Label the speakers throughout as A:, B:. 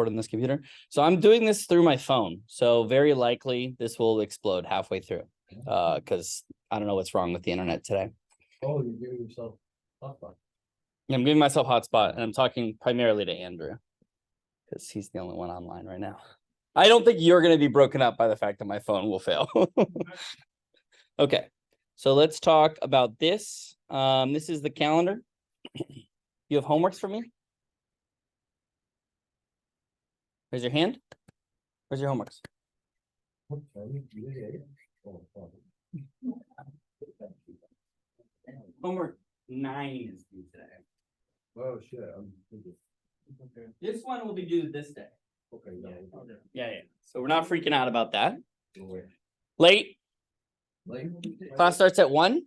A: recording this computer. So I'm doing this through my phone. So very likely this will explode halfway through because I don't know what's wrong with the internet today.
B: Oh, you're giving yourself hotspot.
A: I'm giving myself hotspot and I'm talking primarily to Andrew because he's the only one online right now. I don't think you're going to be broken up by the fact that my phone will fail. Okay, so let's talk about this. This is the calendar. You have homeworks for me? Raise your hand. Where's your homeworks? Homework 9 is due today.
B: Oh shit.
A: Okay. This one will be due this day.
B: Okay, yeah.
A: Okay. Yeah. So we're not freaking out about that.
B: Late.
A: Late. Class starts at 1. I'm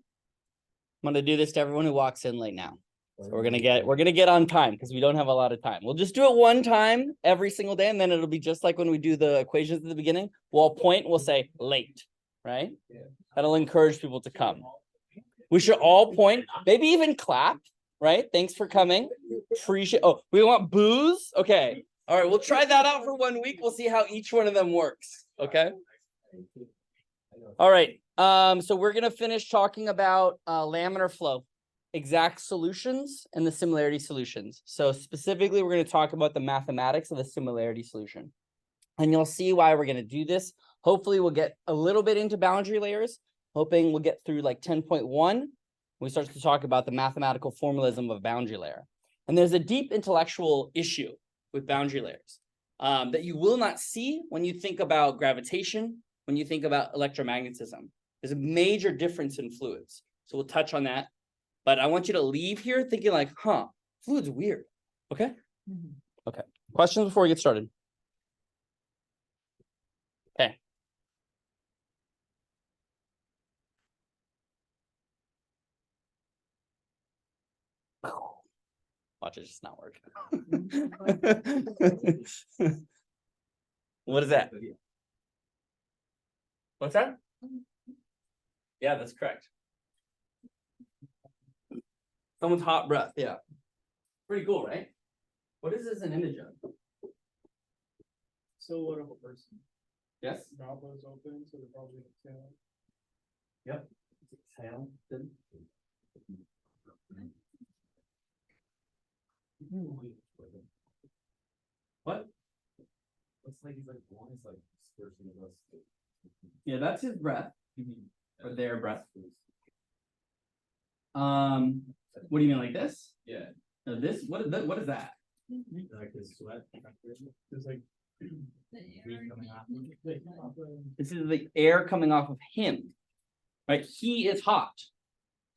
A: gonna do this to everyone who walks in late now. So we're gonna get on time because we don't have a lot of time. We'll just do it one time every single day, and then it'll be just like when we do the equations at the beginning. We'll point, we'll say late, right?
B: Yeah.
A: That'll encourage people to come. We should all point, maybe even clap, right? Thanks for coming. Appreciate. Oh, we want booze? Okay. All right, we'll try that out for 1 week. We'll see how each one of them works. Okay. All right. So we're gonna finish talking about laminar flow, exact solutions, and the similarity solutions. So specifically, we're going to talk about the mathematics of the similarity solution. And you'll see why we're going to do this. Hopefully, we'll get a little bit into boundary layers, hoping we'll get through like 10.1. We start to talk about the mathematical formalism of boundary layer. And there's a deep intellectual issue with boundary layers that you will not see when you think about gravitation, when you think about electromagnetism. There's a major difference in fluids. So we'll touch on that. But I want you to leave here thinking like, fluid's weird. Okay? Okay. Questions before we get started? Okay. Watch it just not work. What is that? What's that? Yeah, that's correct. Someone's hot breath. Yeah. Pretty cool, right? What is this an image of?
C: Silhouette of a person.
A: Yes.
C: Mouth is open, so they're probably exhaling.
A: Yep. Exhale. Good. What?
B: Looks like he's like one is like dispersing of us.
A: Yeah, that's his breath. Or their breath. What do you mean, like this?
B: Yeah.
A: No, this. What is that? What is that?
B: Like his sweat.
C: There's like
B: Coming off.
A: This is the air coming off of him, right? He is hot.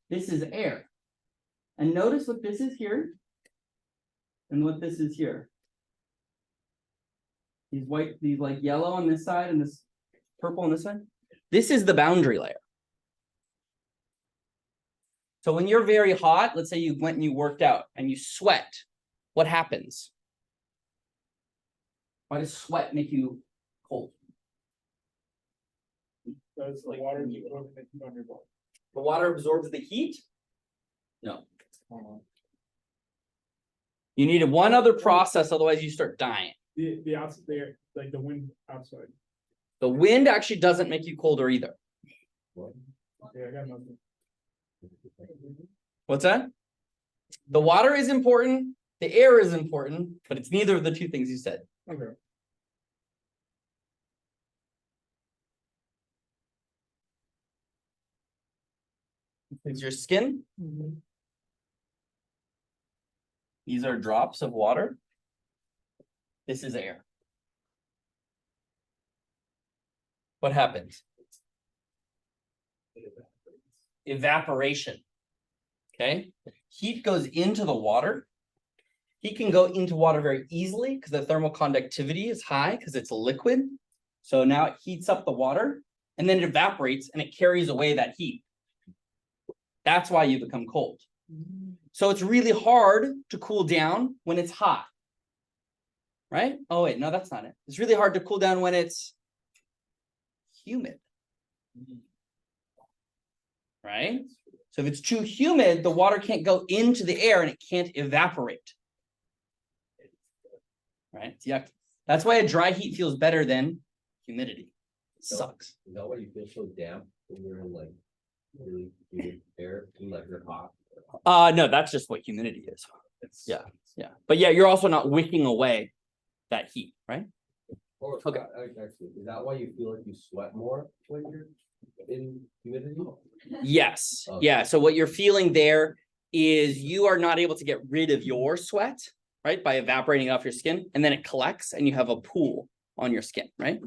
A: This is air. And notice what this is here and what this is here. These white, these like yellow on this side and this purple on this side. This is the boundary layer. So when you're very hot, let's say you went and you worked out and you sweat, what happens? Why does sweat make you cold?
C: Because the water is absorbing the heat on your body.
A: The water absorbs the heat? No. You need one other process, otherwise you start dying.
C: The outside there, like the wind outside.
A: The wind actually doesn't make you colder either.
C: Okay, I got nothing.
A: What's that? The water is important, the air is important, but it's neither of the two things you said.
C: Okay.
A: Is your skin? These are drops of water. This is air. What happens? Evaporation. Okay. Heat goes into the water. Heat can go into water very easily because the thermal conductivity is high because it's a liquid. So now it heats up the water and then it evaporates and it carries away that heat. That's why you become cold. So it's really hard to cool down when it's hot. Right? Oh, wait, no, that's not it. It's really hard to cool down when it's humid. Right? So if it's too humid, the water can't go into the air and it can't evaporate. Right? It's yucky. That's why a dry heat feels better than humidity. It sucks.
B: Is that why you feel so damp when you're in like really humid air, and like you're hot?
A: No, that's just what humidity is.
B: It's,
A: Yeah. Yeah, but yeah, you're also not wicking away that heat, right?
B: Or,
A: Okay.
B: actually, is that why you feel like you sweat more when you're in humidity?
A: Yes.
B: Okay.
A: Yeah. So what you're feeling there is you are not able to get rid of your sweat, right? By evaporating off your skin, and then it collects and you have a pool on your skin, right?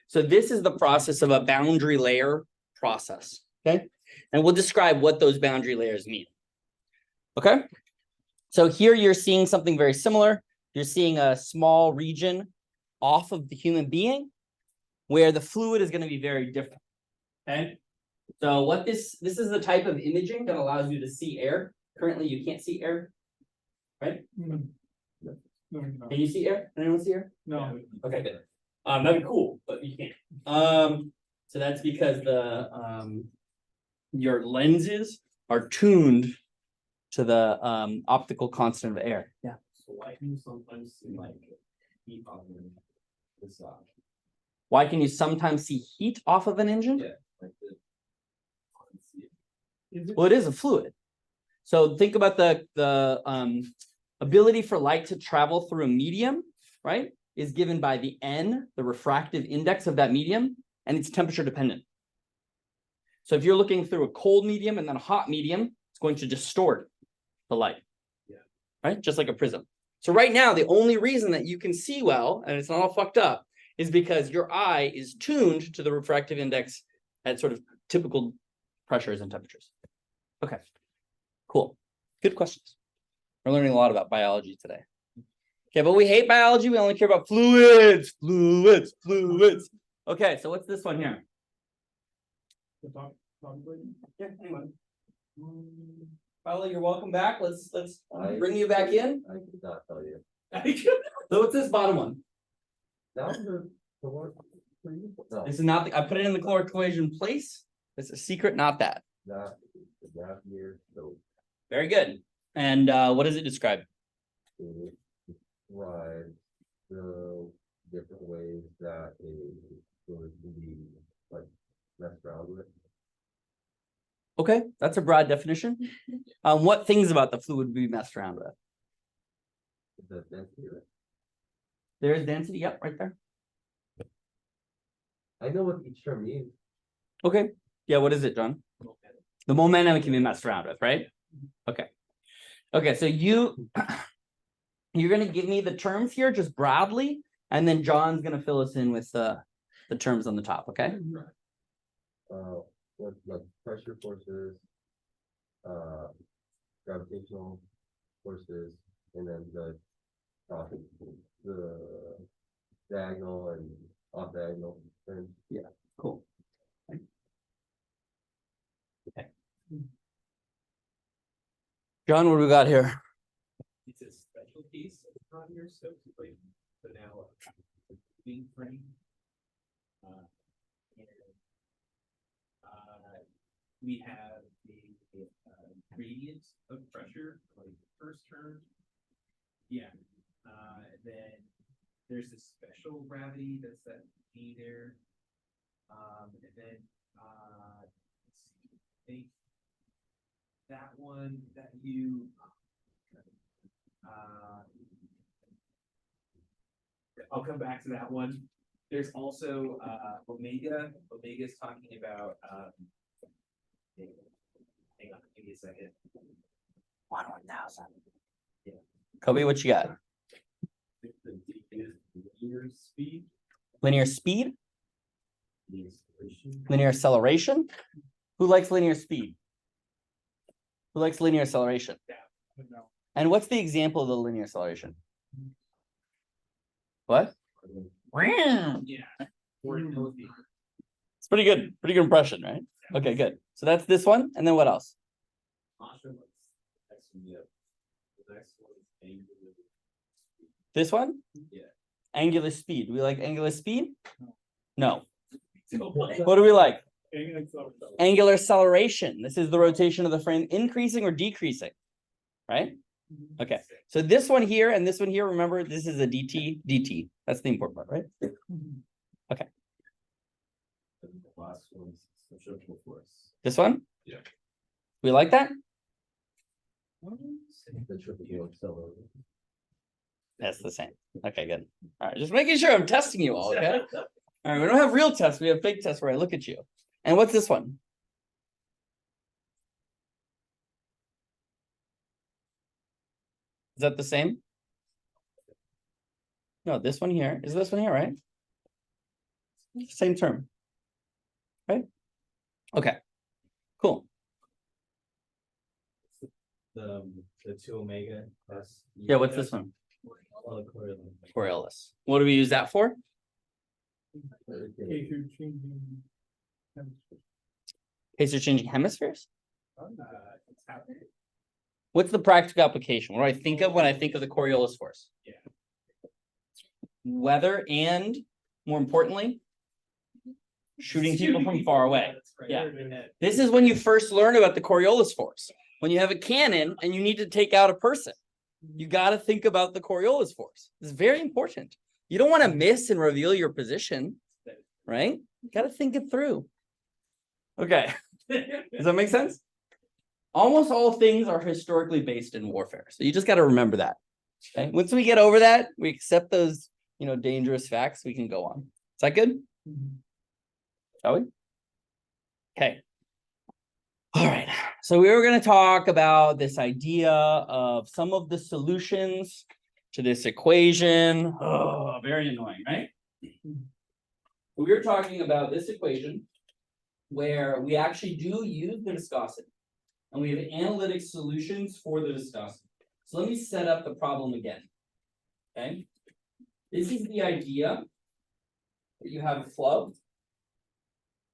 A: So this is the process of a boundary layer process, okay? And we'll describe what those boundary layers mean. Okay? So here you're seeing something very similar. You're seeing a small region off of the human being where the fluid is going to be very different. Okay. So what this is the type of imaging that allows you to see air. Currently, you can't see air, right?
C: No,
A: Can you see air? Anyone see air?
C: no.
A: Okay, good. That'd be cool, but you can't. So that's because the your lenses are tuned to the optical constant of air. Yeah.
B: So why can you sometimes see like heat on this
A: Why can you sometimes see heat off of an engine?
B: Yeah, like the.
C: Is it?
A: Well, it is a fluid. So think about the ability for light to travel through a medium, right? Is given by the N, the refractive index of that medium, and it's temperature dependent. So if you're looking through a cold medium and then a hot medium, it's going to distort the light.
B: Yeah.
A: Right? Just like a prism. So right now, the only reason that you can see well, and it's not all fucked up, is because your eye is tuned to the refractive index at sort of typical pressures and temperatures. Okay, cool. Good questions. We're learning a lot about biology today. Okay, but we hate biology. We only care about fluids. Okay, so what's this one here?
C: The top blade?
A: Yeah, anyone. Paolo, you're welcome back. Let's
B: I-
A: bring you back in.
B: I could not tell you.
A: So what's this bottom one?
B: That was the word for you? No,
A: This is not the, I put it in the caloric equation place. It's a secret, not that.
B: that here, so
A: Very good. And what does it describe?
B: it describes the different ways that a fluid can be like messed around with.
A: Okay, that's a broad definition. What things about the fluid would be messed around with?
B: The density of it.
A: There's density, yep, right there.
B: I know what each term means.
A: Okay, yeah, what is it, John? The momentum can be messed around with, right? Okay. Okay, so you're gonna give me the terms here just broadly, and then John's gonna fill us in with the terms on the top, okay?
B: What like pressure forces, gravitational forces, and then the diagonal and off diagonal terms.
A: Cool. Okay. John, what do we got here?
B: It's a special piece on here, so like, so now being frame. We have the gradient of pressure, like the first term. Yeah, then there's a special gravity that's that E there. And then let's see, I think that one that you I'll come back to that one. There's also omega. Omega is talking about hang on, give me a second.
A: 1,000. Yeah. Kobe, what you got?
B: The is linear speed.
A: Linear speed?
B: The acceleration.
A: Linear acceleration? Who likes linear speed? Who likes linear acceleration?
C: No.
A: And what's the example of the linear acceleration? What?
B: Yeah.
A: It's pretty good impression, right? Okay, good. So that's this one, and then what else? This one?
B: Yeah.
A: Angular speed. Do we like angular speed? No.
B: No.
A: What do we like?
C: Angular
A: Angular acceleration. This is the rotation of the frame increasing or decreasing, right? Okay. So this one here and this one here, remember, this is a dt, dt. That's the important part, right?
B: The last one's centrifugal force.
A: This one?
B: Yeah.
A: We like that?
B: Centrifugal acceleration.
A: That's the same. Okay, good. All right, just making sure I'm testing you all, okay? All right, we don't have real tests, we have fake tests where I look at you. And what's this one? Is that the same? No, this one here. Is this one here, right? Same term. Right? Okay. Cool.
B: The 2 omega.
A: Yeah, what's this one?
B: Coriolis.
A: Coriolis. What do we use that for?
C: Okay, you're changing.
A: In case you're changing hemispheres?
B: It's happening.
A: What's the practical application? What do I think of when I think of the Coriolis force?
B: Yeah.
A: Weather and, more importantly, shooting people from far away. Yeah. This is when you first learn about the Coriolis force. When you have a cannon and you need to take out a person, you got to think about the Coriolis force. It's very important. You don't want to miss and reveal your position, right? You got to think it through. Okay. Does that make sense? Almost all things are historically based in warfare. So you just got to remember that. Okay. Once we get over that, we accept those, dangerous facts, we can go on. Is that good? Shall we? Okay. All right. So we were going to talk about this idea of some of the solutions to this equation. Oh, very annoying, right? We were talking about this equation where we actually do use the viscosity and we have analytic solutions for the viscosity. So let me set up the problem again. Okay. This is the idea that you have a flow.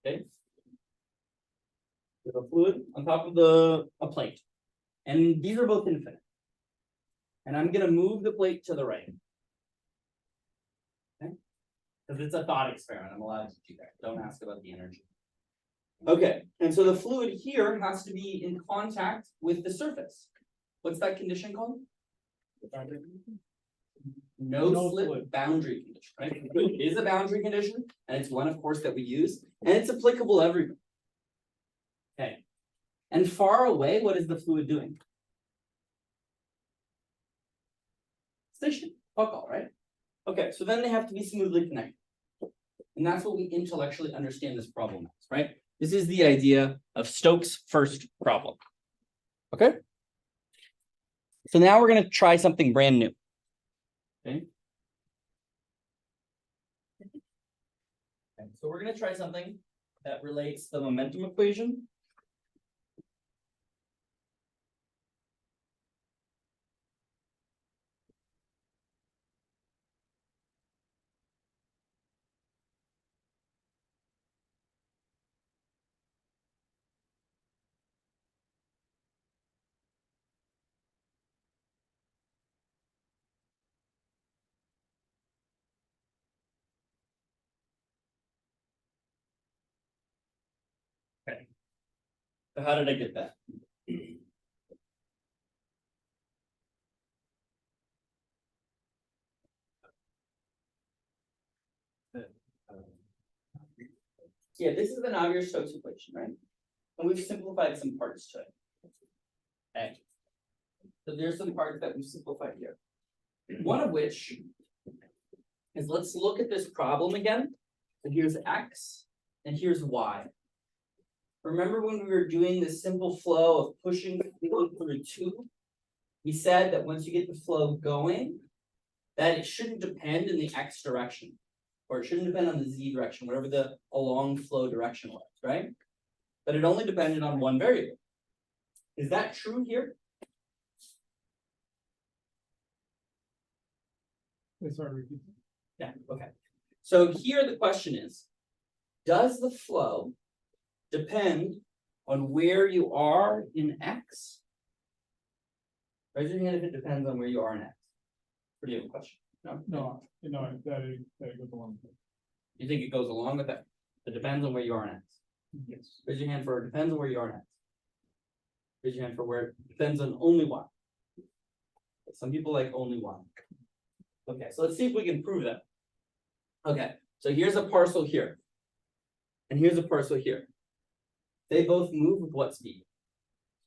A: Okay. You have a fluid on top of a plate. And these are both infinite. And I'm going to move the plate to the right. Okay. Because it's a thought experiment. I'm allowed to do that. Don't ask about the energy. Okay. And so the fluid here has to be in contact with the surface. What's that condition called? No slip boundary condition, right? It is a boundary condition, and it's one, of course, that we use, and it's applicable everywhere. Okay. And far away, what is the fluid doing? Station. Fuck all, right? Okay, so then they have to be smoothly connected. And that's what we intellectually understand this problem as, right? This is the idea of Stokes' first problem. Okay? So now we're going to try something brand new. Okay. So we're going to try something that relates the momentum equation. Okay. So how did I get that? Yeah, this is the Navier-Stokes equation, right? And we've simplified some parts to it. Okay. So there's some parts that we've simplified here. One of which is, let's look at this problem again. So here's X and here's Y. Remember when we were doing this simple flow of pushing through a tube? We said that once you get the flow going, that it shouldn't depend in the X direction, or it shouldn't depend on the Z direction, whatever the along flow direction was, right? But it only depended on one variable. Is that true here?
C: Sorry.
A: Yeah, okay. So here the question is, does the flow depend on where you are in X? Raise your hand if it depends on where you are in X. Pretty good question. No?
C: That goes along.
A: You think it goes along with that? It depends on where you are in X.
C: Yes.
A: Raise your hand for it depends on where you are in X. Raise your hand for where it depends on only one. Some people like only one. Okay, so let's see if we can prove that. Okay, so here's a parcel here. And here's a parcel here. They both move with what speed?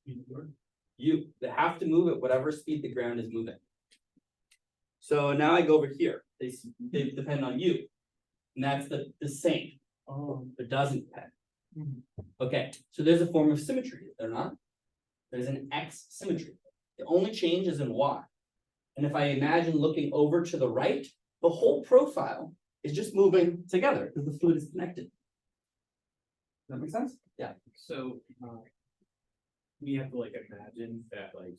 A: They have to move at whatever speed the ground is moving. So now I go over here, they depend on you. And that's the same,
C: Oh.
A: it doesn't depend.
C: Mhm.
A: Okay, so there's a form of symmetry, is there not? There's an X symmetry. The only change is in Y. And if I imagine looking over to the right, the whole profile is just moving together because the fluid is connected. Does that make sense? Yeah.
B: So, we have to like imagine that like,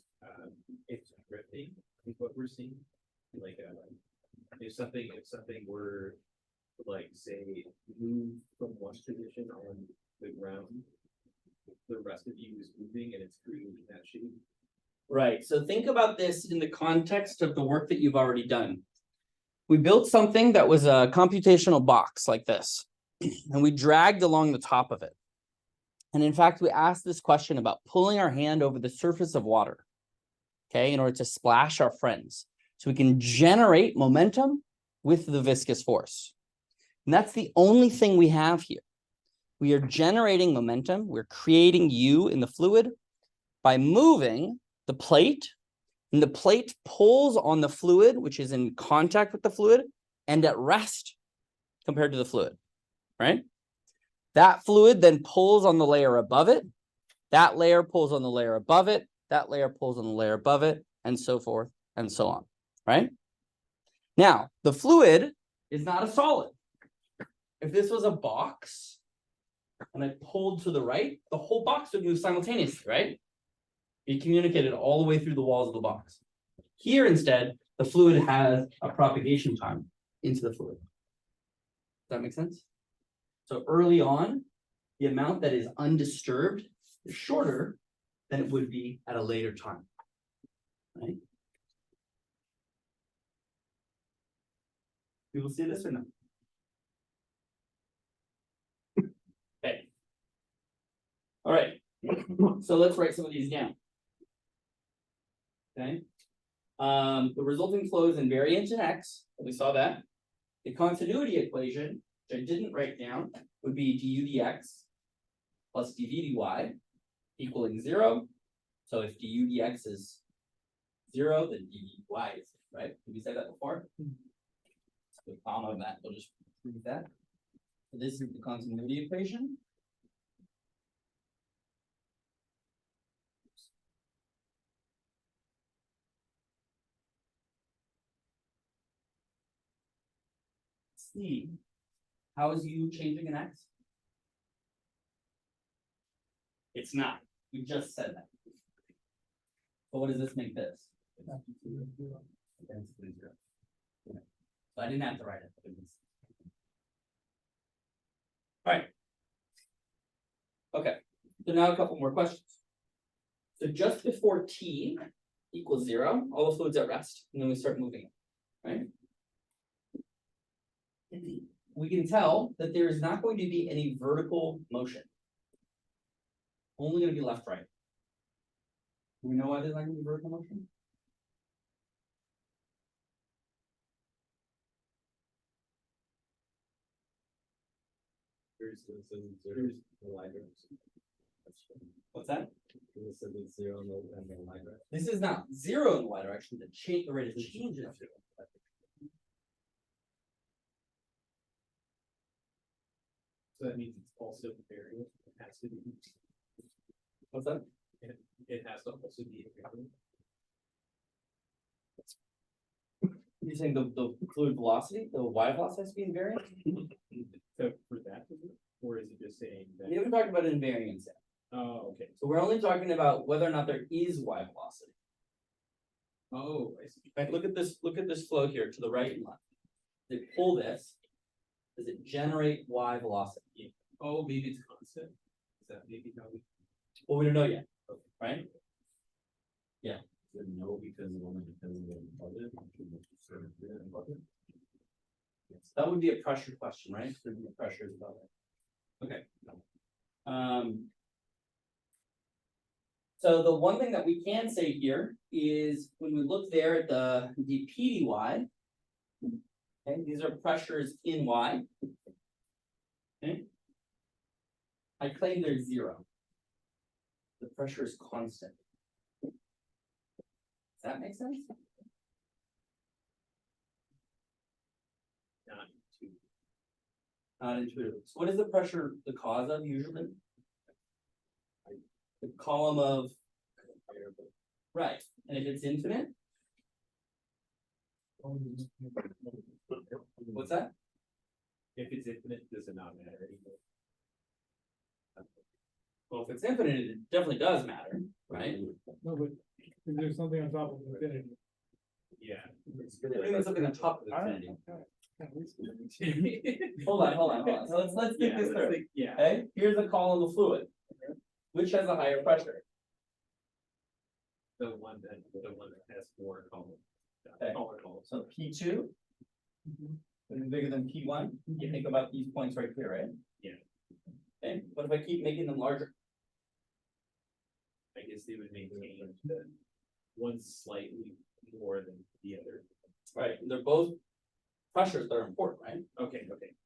B: it's drifting, is what we're seeing. Like, if something were like, say, move from one position on the ground, the rest of you is moving and it's creating that shape.
A: Right, so think about this in the context of the work that you've already done. We built something that was a computational box like this, and we dragged along the top of it. And in fact, we asked this question about pulling our hand over the surface of water, okay, in order to splash our friends. So we can generate momentum with the viscous force. And that's the only thing we have here. We are generating momentum, we're creating U in the fluid by moving the plate, and the plate pulls on the fluid, which is in contact with the fluid, and at rest compared to the fluid, right? That fluid then pulls on the layer above it, that layer pulls on the layer above it, that layer pulls on the layer above it, and so forth and so on, right? Now, the fluid is not a solid. If this was a box, and I pulled to the right, the whole box would move simultaneously, right? It communicated all the way through the walls of the box. Here, instead, the fluid has a propagation time into the fluid. Does that make sense? So early on, the amount that is undisturbed is shorter than it would be at a later time. Right? People see this or no? Okay. All right. So let's write some of these down. Okay. The resulting flow is invariant in X. We saw that. The continuity equation, which I didn't write down, would be du dx plus dv dy equaling 0. So if du dx is 0, then dv dy is, right? Did we say that before? So the comma of that, we'll just prove that. So this is the continuity equation. C. How is u changing in X? It's not. We just said that. So what does this make this? Density 0. Yeah. So I didn't have to write it. All right. Okay. So now a couple more questions. So just before T equals 0, all the fluid's at rest, and then we start moving it, right? We can tell that there is not going to be any vertical motion. Only going to be left, right. Do we know why there's not going to be vertical motion?
B: There's the line direction.
A: What's that?
B: This is 0 and the line direction.
A: This is not 0 in the y direction. The rate of change is 0.
B: So that means it's also variable. It has to be.
A: What's that?
B: It has to also be variable.
A: You're saying the fluid velocity, the y velocity has to be invariant?
B: So for that, or is it just saying that?
A: We haven't talked about invariance yet.
B: Oh, okay.
A: So we're only talking about whether or not there is y velocity.
B: Oh, I see.
A: Right, look at this flow here to the right and left. They pull this. Does it generate y velocity?
B: Oh, maybe it's constant. Is that maybe how we?
A: Well, we don't know yet, right? Yeah.
B: No, because it only depends on the budget.
A: Yes, that would be a pressure question, right? There'd be pressures above it. Okay. So the one thing that we can say here is when we look there at the dp dy, Okay, these are pressures in Y. Okay. I claim they're zero. The pressure is constant. Does that make sense?
B: Not too.
A: Not intuitive. So what is the pressure the cause of usually? The column of, right, and if it's infinite, what's that?
B: If it's infinite, does it not matter anymore?
A: Well, if it's infinite, it definitely does matter, right?
C: No, but is there something on top of infinity?
B: Yeah.
A: Doing something on top of infinity.
C: Okay.
A: Hold on. So let's think this through.
B: Yeah.
A: Okay, here's a column of fluid. Which has a higher pressure?
B: The one that has more column.
A: Okay.
B: Taller columns.
A: So P2 is bigger than P1. You think about these points right here, right?
B: Yeah.
A: Okay, what if I keep making them larger?
B: I guess they would maintain the one slightly more than the other.
A: Right, they're both pressures that are important, right?
B: Okay.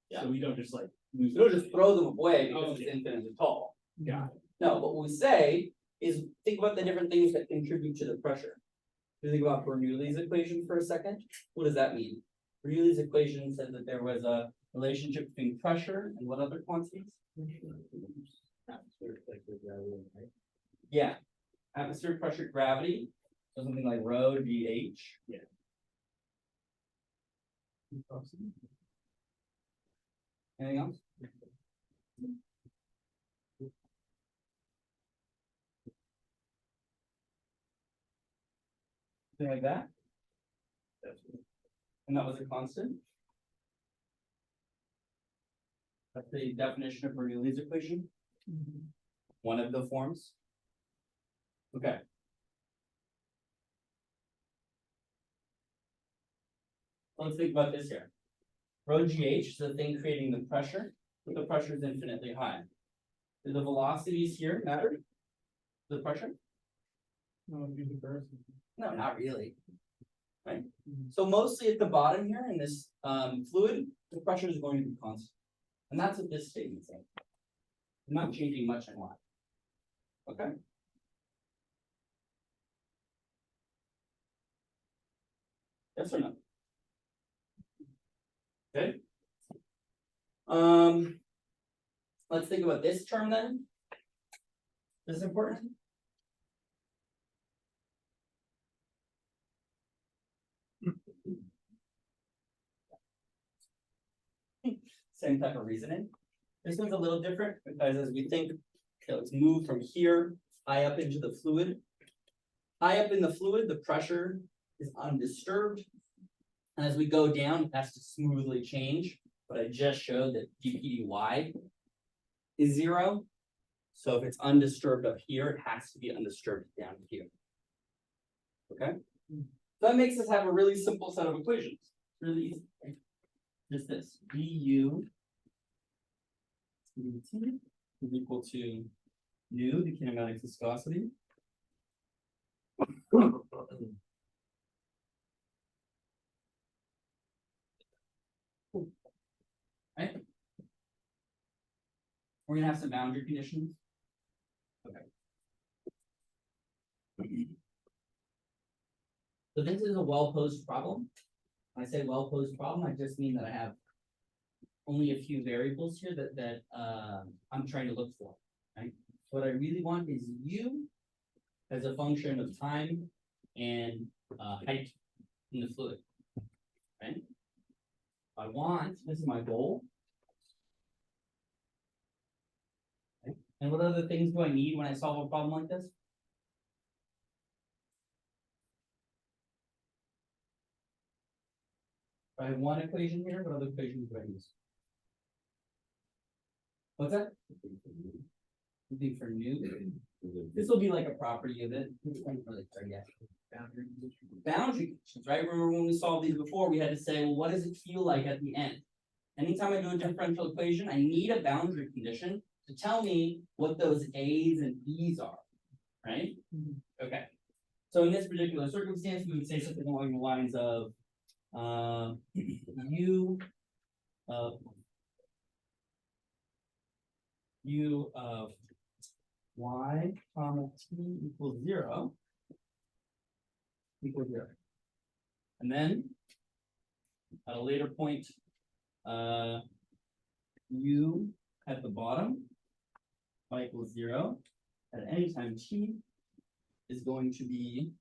A: Yeah.
B: So we don't just like
A: You don't just throw them away because
B: Okay.
A: it's infinitely tall.
B: Got
A: No, but what we say is think about the different things that contribute to the pressure. If you think about Bernoulli's equation for a second, what does that mean? Bernoulli's equation said that there was a relationship between pressure and what other quantities? Yeah, atmospheric pressure, gravity, so something like rho would be H.
B: Yeah.
A: Anything else? Something like that,
B: That's
A: and that was a constant. That's the definition of Bernoulli's equation, one of the forms. Okay. Let's think about this here. Rho GH is the thing creating the pressure, but the pressure is infinitely high. Do the velocities here matter? The pressure?
C: No, it'd be the person.
A: No, not really. Right? So mostly at the bottom here in this fluid, the pressure is going to be constant. And that's what this statement says. I'm not changing much in Y. Okay? Yes or no? Okay. Let's think about this term then. This is important. Same type of reasoning. This one's a little different because as we think, let's move from here high up into the fluid. High up in the fluid, the pressure is undisturbed. And as we go down, it has to smoothly change. But I just showed that dPdy is zero. So if it's undisturbed up here, it has to be undisturbed down here. Okay? So that makes us have a really simple set of equations. Really easy. Right? Just this. du dt is equal to nu, the kinematic viscosity. Right? We're gonna have some boundary conditions. Okay. So this is a well-posed problem. When I say well-posed problem, I just mean that I have only a few variables here that I'm trying to look for, right? What I really want is u as a function of time and height in the fluid, right? I want, this is my goal. Okay. And what other things do I need when I solve a problem like this? If I have one equation here, what other equations do I use? What's that? Something for nu. This will be like a property of it. Boundary conditions, right? Remember when we solved these before, we had to say, well, what does it feel like at the end? Anytime I do a differential equation, I need a boundary condition to tell me what those A's and B's are, right? Okay. So in this particular circumstance, we would say something along the lines of u of y comma t equals 0 equals 0. And then at a later point, u at the bottom y equals 0 at any time t is going to be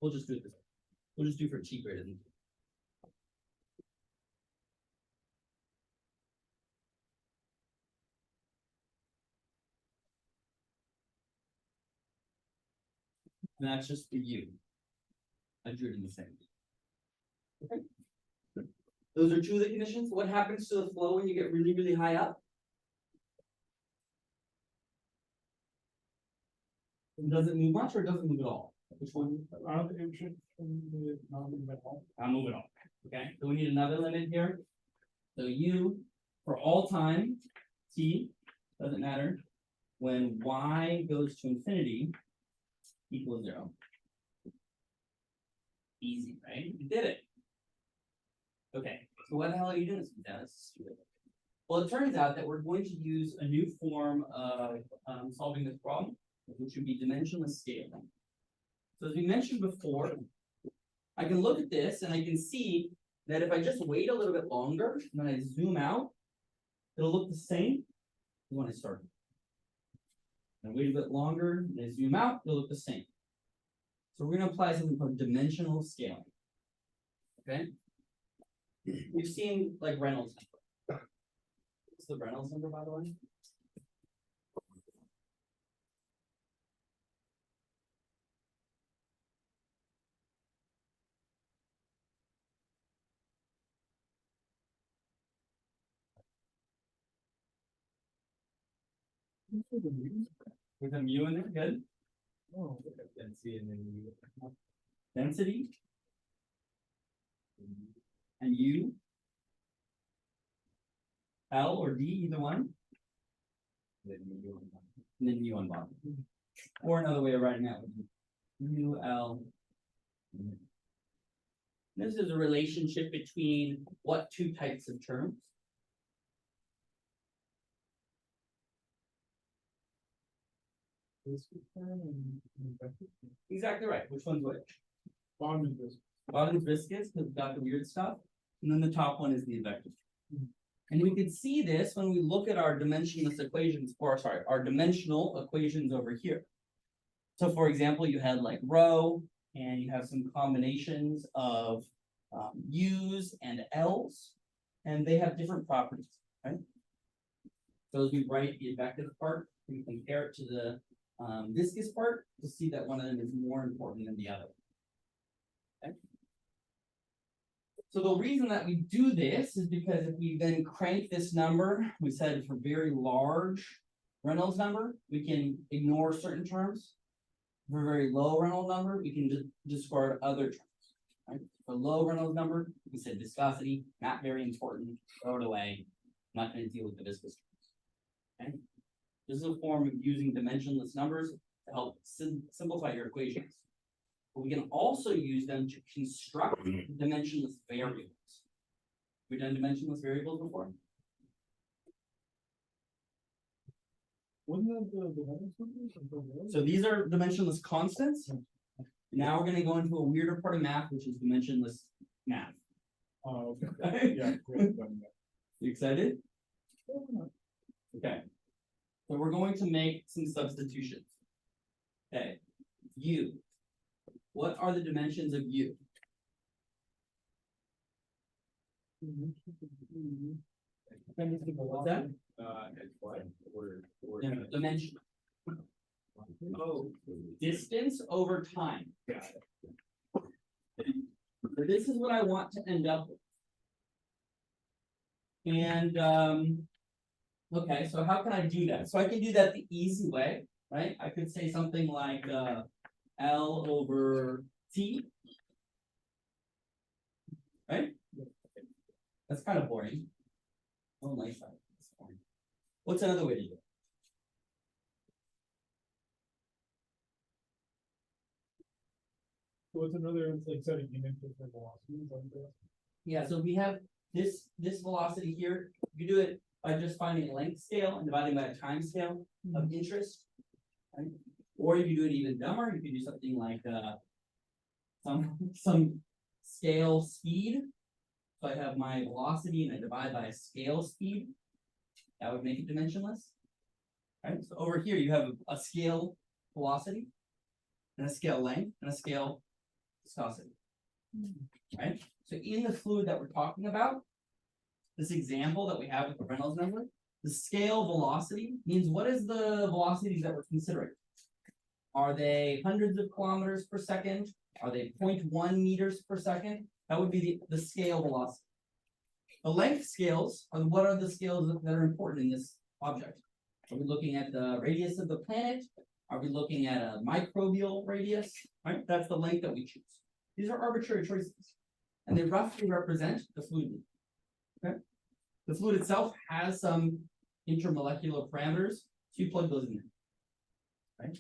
A: we'll just do it this way. We'll just do for t greater than 2. And that's just the u. I drew it in the same. Okay. Those are two of the conditions. What happens to the flow when you get really, really high up? Does it move much or does it move at all? Which one?
C: I don't think it should, not move at all.
A: I'll move it all. Okay, so we need another limit here. So u for all time, t, doesn't matter, when y goes to infinity equals 0. Easy, right? You did it. Okay, so what the hell are you doing this with, Dennis? Well, it turns out that we're going to use a new form of solving this problem, which would be dimensionless scaling. So as we mentioned before, I can look at this and I can see that if I just wait a little bit longer and then I zoom out, it'll look the same as when I started. And wait a bit longer and I zoom out, it'll look the same. So we're going to apply something called dimensional scaling. Okay? We've seen like Reynolds number. What's the Reynolds number, by the way? With a mu in it, good.
C: Oh,
B: Density and then you.
A: Density. And U. L or D, either one.
B: Then you.
A: And then mu on bottom. Or another way of writing that would be mu L. This is a relationship between what two types of terms? Exactly right. Which one's which?
C: bottom is this.
A: Bottom is viscous because it's got the weird stuff, and then the top one is the advective. And we could see this when we look at our dimensionless equations, or sorry, our dimensional equations over here. So for example, you had like rho, and you have some combinations of U's and L's, and they have different properties, right? So as we write the advective part, we compare it to the viscous part to see that one of them is more important than the other. Okay. So the reason that we do this is because if we then crank this number, we said for very large Reynolds number, we can ignore certain terms. For a very low Reynolds number, we can just discard other terms. Right? For low Reynolds number, we said viscosity, not very important, throw it away. I'm not going to deal with the viscous terms. Okay? This is a form of using dimensionless numbers to help simplify your equations. But we can also use them to construct dimensionless variables. We've done dimensionless variables before.
C: Wasn't that the
A: So these are dimensionless constants. Now we're going to go into a weirder part of math, which is dimensionless math.
C: Oh, okay. Yeah.
A: You excited? Okay. So we're going to make some substitutions. Okay. U. What are the dimensions of U? What's that?
B: It's what? Order.
A: No, dimension. Oh, distance over time.
B: Got it.
A: So this is what I want to end up with. And okay, so how can I do that? So I can do that the easy way, right? I could say something like L over T. Right? That's kind of boring. Oh, nice. That's boring. What's another way to do it?
C: So what's another, like, setting unit for velocities, like that?
A: Yeah, so we have this velocity here, you do it by just finding a length scale and dividing by a time scale of interest. Right? Or if you do it even dumber, you can do something like some scale speed. So I have my velocity and I divide by a scale speed. That would make it dimensionless. Right? So over here you have a scale velocity and a scale length and a scale viscosity. Right? So in the fluid that we're talking about, this example that we have with the Reynolds number, the scale velocity means what is the velocities that we're considering? Are they hundreds of kilometers per second? Are they 0.1 meters per second? That would be the scale velocity. The length scales are what are the scales that are important in this object? Are we looking at the radius of the planet? Are we looking at a microbial radius? Right? That's the length that we choose. These are arbitrary choices, and they roughly represent the fluid. Okay? The fluid itself has some intermolecular parameters, so you plug those in there. Right?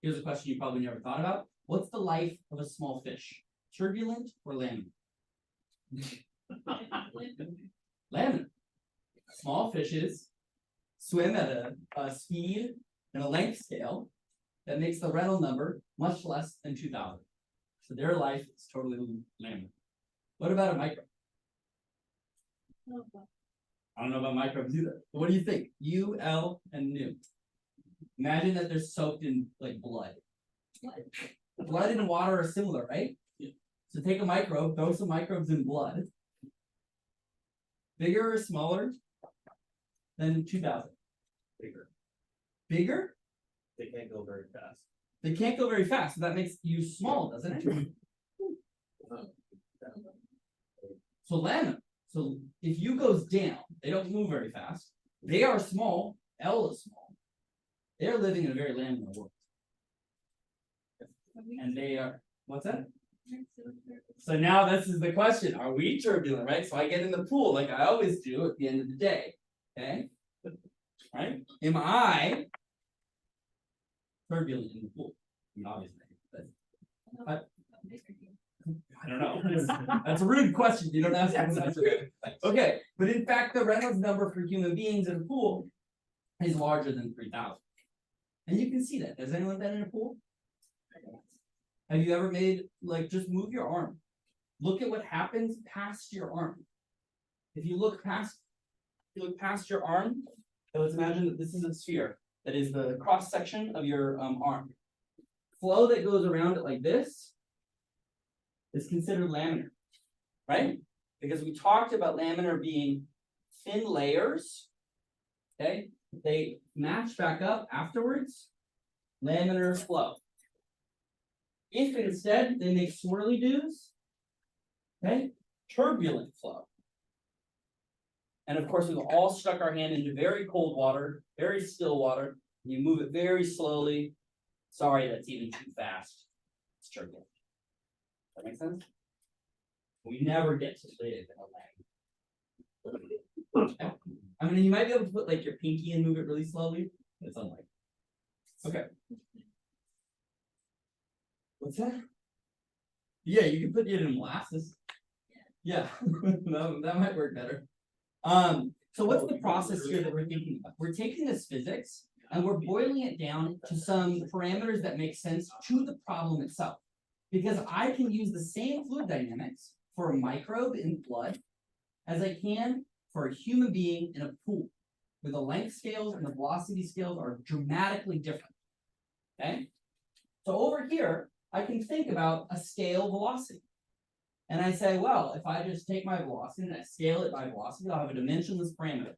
A: Here's a question you probably never thought about. What's the life of a small fish? Turbulent or laminar? Laminar. Small fishes swim at a speed and a length scale that makes the Reynolds number much less than 2000. So their life is totally laminar. What about a microbe? I don't know about microbes either. But what do you think? U, L, and nu. Imagine that they're soaked in like blood. Blood and water are similar, right? Yeah. So take a microbe, throw some microbes in blood. Bigger or smaller than 2000?
B: Bigger.
A: Bigger?
B: They can't go very fast.
A: They can't go very fast, so that makes you small, doesn't it? So laminar. So if U goes down, they don't move very fast. They are small. L is small. They're living in a very laminar world. And they are, what's that? So now this is the question. Are we turbulent, right? So I get in the pool like I always do at the end of the day. Okay? Right? Am I turbulent in the pool? I mean, obviously. But I don't know. That's a rude question. You don't ask that. Okay, but in fact, the Reynolds number for human beings in a pool is larger than 3000. And you can see that. Has anyone been in a pool? Have you ever made, like, just move your arm? Look at what happens past your arm. If you look past your arm, so let's imagine that this is a sphere. That is the cross section of your arm. Flow that goes around it like this is considered laminar, right? Because we talked about laminar being thin layers. Okay, they match back up afterwards. Laminar flow. If instead they make swirly doos, okay, turbulent flow. And of course, we've all stuck our hand into very cold water, very still water. And you move it very slowly. Sorry, that's even too fast. It's turbulent. Does that make sense? We never get to live in a lane. I mean, you might be able to put like your pinky and move it really slowly. It's unlikely. Okay. What's that? Yeah, you can put it in molasses. Yeah, that might work better. So what's the process here that we're thinking about? We're taking this physics and we're boiling it down to some parameters that make sense to the problem itself. Because I can use the same fluid dynamics for a microbe in blood as I can for a human being in a pool, where the length scales and the velocity scales are dramatically different. Okay? So over here, I can think about a scale velocity. And I say, well, if I just take my velocity and I scale it by velocity, I'll have a dimensionless parameter.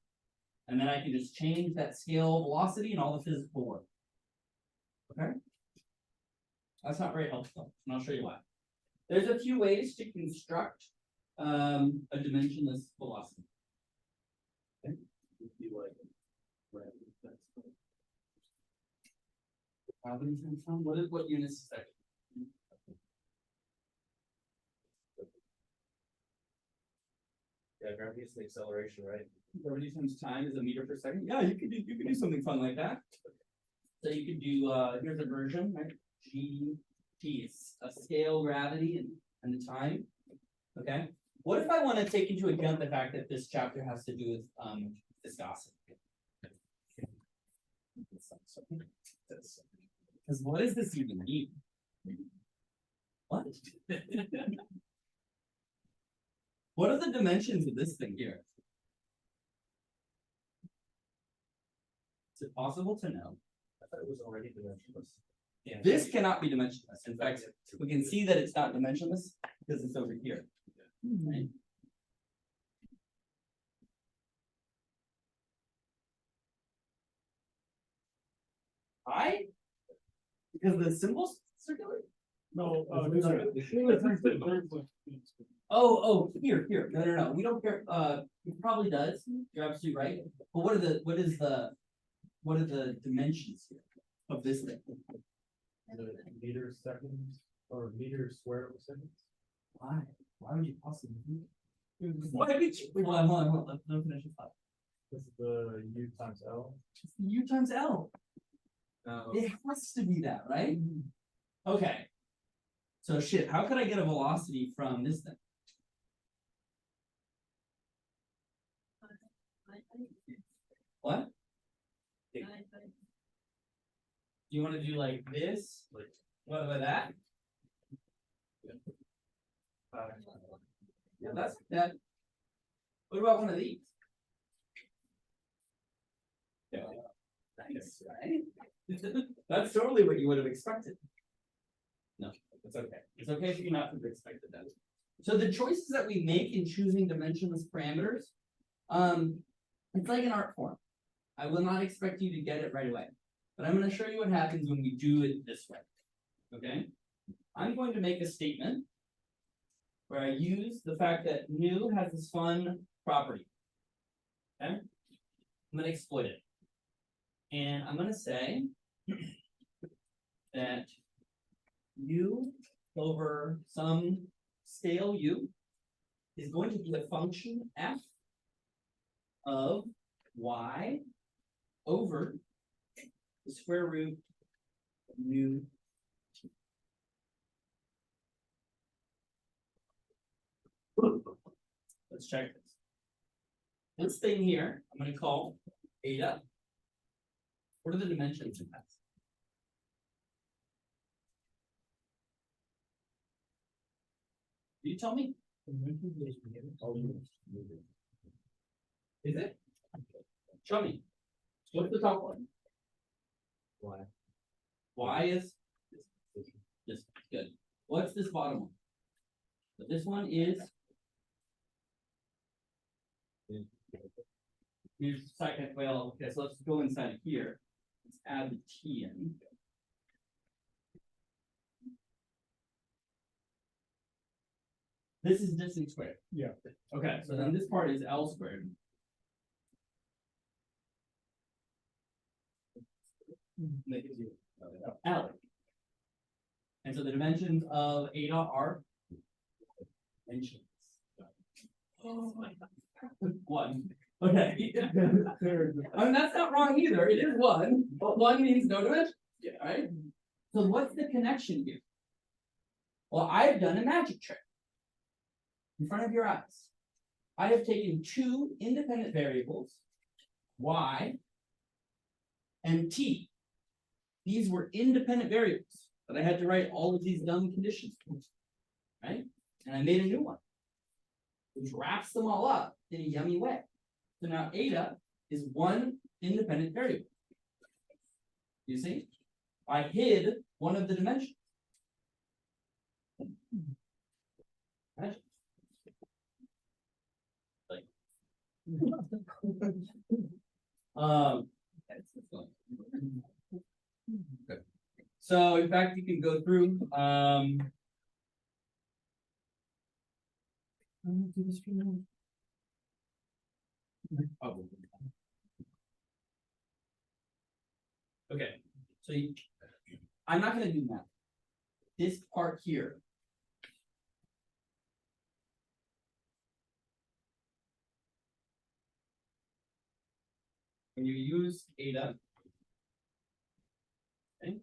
A: And then I can just change that scale velocity and all the physical work. Okay? That's not very helpful, and I'll show you why. There's a few ways to construct a dimensionless velocity. Okay? What units is that?
B: Yeah, gravity is the acceleration, right?
A: Gravity times time is a meter per second. Yeah, you could do something fun like that. So you could do here's a version, right? G piece of scale gravity and the time. Okay, what if I want to take into account the fact that this chapter has to do with viscosity? Because what does this even mean? What? What are the dimensions of this thing here? Is it possible to know?
C: I thought it was already dimensionless. Yeah.
A: This cannot be dimensionless. In fact, we can see that it's not dimensionless because it's over here. Right? I? Because the symbol's circular?
C: No,
A: Oh, here. No. We don't care. It probably does. You're absolutely right. But what are the dimensions here of this thing?
C: Meters seconds or meters square seconds.
A: Why? Why would you possibly do that? Why would you? Wait, hold on. Let me finish this thought.
C: This is the U times L.
A: It's U times L. It has to be that, right? Okay. So shit, how could I get a velocity from this thing? What? Do you want to do like this? What about that? Yeah, that's that. What about one of these? Yeah. Nice, right? That's totally what you would have expected. No, it's okay. It's okay if you not have expected that. So the choices that we make in choosing dimensionless parameters, it's like an art form. I will not expect you to get it right away, but I'm going to show you what happens when we do it this way. Okay? I'm going to make a statement where I use the fact that nu has this fun property. Okay? I'm going to exploit it. And I'm going to say that u over some scale u is going to be a function f of y over the square root of nu t. Let's check this. This thing here, I'm going to call eta. What are the dimensions of that? You tell me. Is it? Show me. What's the top one?
C: Y.
A: Y is this good. What's this bottom one? So this one is here's the second. Well, okay, so let's go inside of here. Let's add the T in. This is distance squared.
C: Yeah.
A: Okay, so then this part is L squared. Make it 0. L. And so the dimensions of eta are dimensions. Oh my God. 1. Okay. I mean, that's not wrong either. It is 1, but 1 means no dimension. Yeah. Right? So what's the connection here? Well, I've done a magic trick. In front of your eyes. I have taken 2 independent variables, y and t. These were independent variables, but I had to write all of these dumb conditions, right? And I made a new one, which wraps them all up in a yummy way. So now eta is 1 independent variable. You see? I hid one of the dimensions. Right? Okay. So in fact, you can go through okay, so I'm not going to do that. This part here. When you use eta, okay,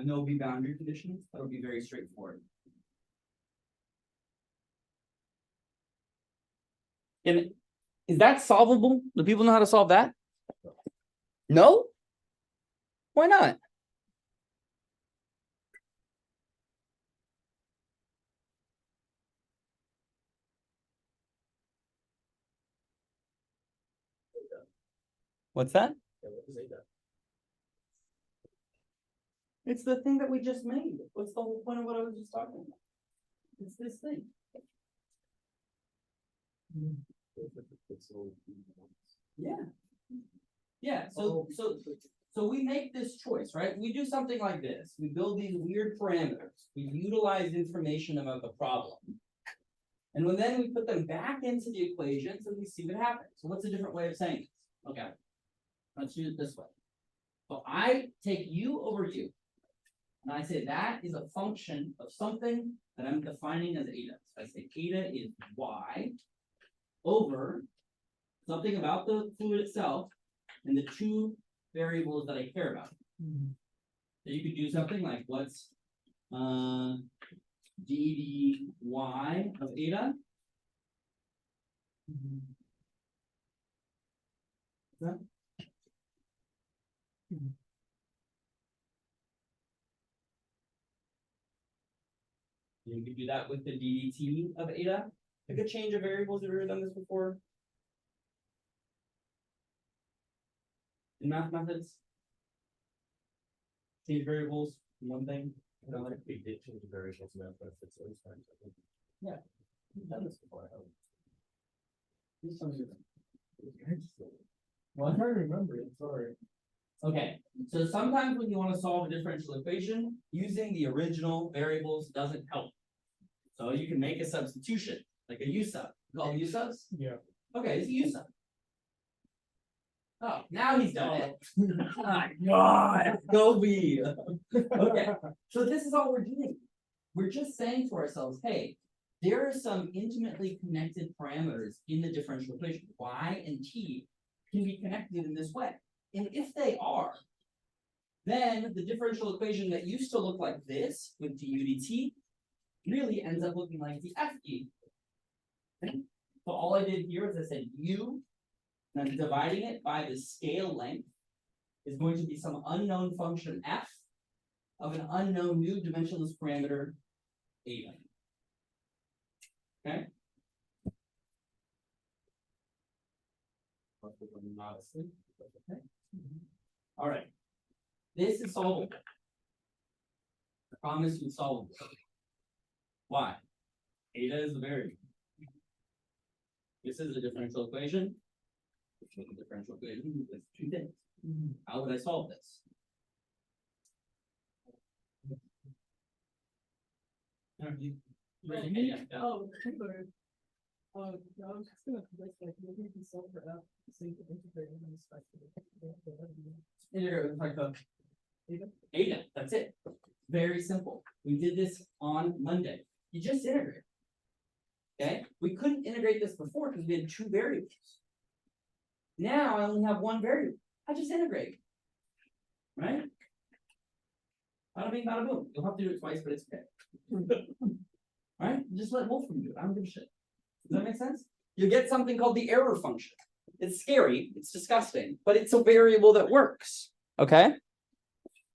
A: And there will be boundary conditions. That'll be very straightforward. And is that solvable? Do people know how to solve that? No? Why not? What's that? It's the thing that we just made. What's the whole point of what I was just talking about? It's this thing. Yeah. Yeah, so we make this choice, right? We do something like this. We build these weird parameters. We utilize information about the problem. And then we put them back into the equations and we see what happens. So what's a different way of saying this? Okay. Let's do it this way. So I take u over u. And I say that is a function of something that I'm defining as eta. So I say eta is y over something about the fluid itself and the two variables that I care about. So you could do something like what's dy of eta. That? You could do that with the ddt of eta. I could change a variables. Have you ever done this before? In math methods? Change variables, one thing.
C: We did change the variables now, but it's always fine.
A: Yeah. We've done this before. Do something.
C: Well, I'm trying to remember it, sorry.
A: Okay, so sometimes when you want to solve a differential equation, using the original variables doesn't help. So you can make a substitution, like a u sub. You call them u subs?
C: Yeah.
A: Okay, it's a u sub. Oh, now he's done it. My God, go be. Okay, so this is all we're doing. We're just saying to ourselves, hey, there are some intimately connected parameters in the differential equation. Y and t can be connected in this way. And if they are, then the differential equation that used to look like this with du dt really ends up looking like the fe. Okay? So all I did here is I said u, and I'm dividing it by the scale length is going to be some unknown function f of an unknown new dimensionless parameter eta. Okay? Not asleep. Okay. All right. This is solvable. I promise you it's solvable. Why? Eta is a variable. This is a differential equation. Which is a differential equation with two things. How would I solve this?
D: Oh, sure. No, I was just gonna like maybe you can solve for F, so you can integrate it in this factor.
A: Integrate with like the
D: Eta?
A: Eta, that's it. Very simple. We did this on Monday. You just integrate. Okay, we couldn't integrate this before because we had two variables. Now I only have one variable. I just integrate. Right? Bada bing, bada boom. You'll have to do it twice, but it's okay. Right? Just let Wolfram do it. I don't give a shit. Does that make sense? You get something called the error function. It's scary, it's disgusting, but it's a variable that works. Okay?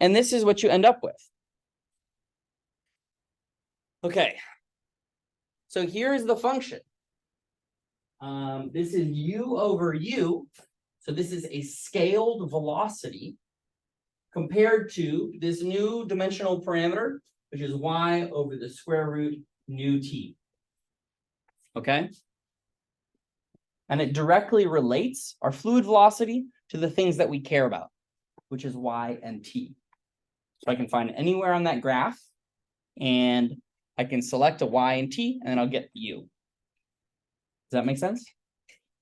A: And this is what you end up with. Okay. So here's the function. This is u over u. So this is a scaled velocity compared to this new dimensional parameter, which is y over the square root nu t. Okay? And it directly relates our fluid velocity to the things that we care about, which is y and t. So I can find anywhere on that graph, and I can select a y and t, and then I'll get u. Does that make sense?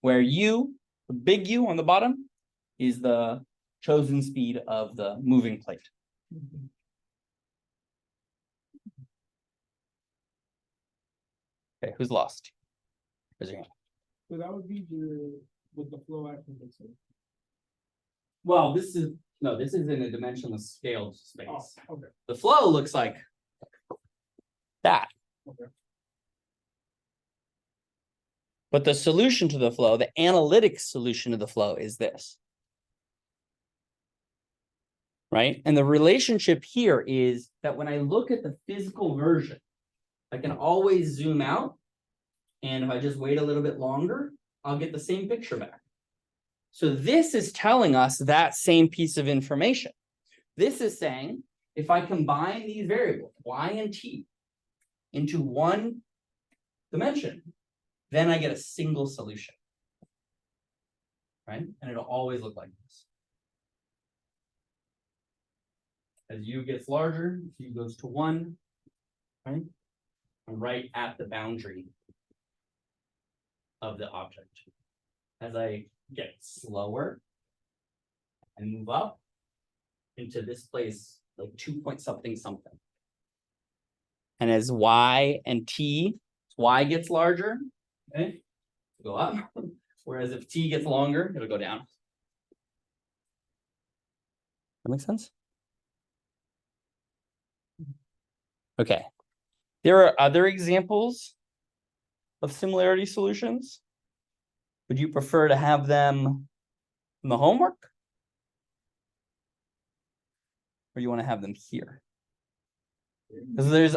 A: Where u, the big U on the bottom, is the chosen speed of the moving plate. Okay, who's lost? Raise your hand.
D: So that would be the with the flow action.
A: well, this is in a dimensionless scaled space.
C: Oh, okay.
A: The flow looks like that.
C: Okay.
A: But the solution to the flow, the analytic solution to the flow is this. Right? And the relationship here is that when I look at the physical version, I can always zoom out. And if I just wait a little bit longer, I'll get the same picture back. So this is telling us that same piece of information. This is saying, if I combine these variables, y and t, into one dimension, then I get a single solution. Right? And it'll always look like this. As u gets larger, u goes to 1, right? I'm right at the boundary of the object. As I get slower and move up into this place, like 2 point something something. And as y and t, y gets larger, okay, go up. Whereas if t gets longer, it'll go down. That makes sense? Okay. There are other examples of similarity solutions. Would you prefer to have them in the homework? Or you want to have them here? Because there's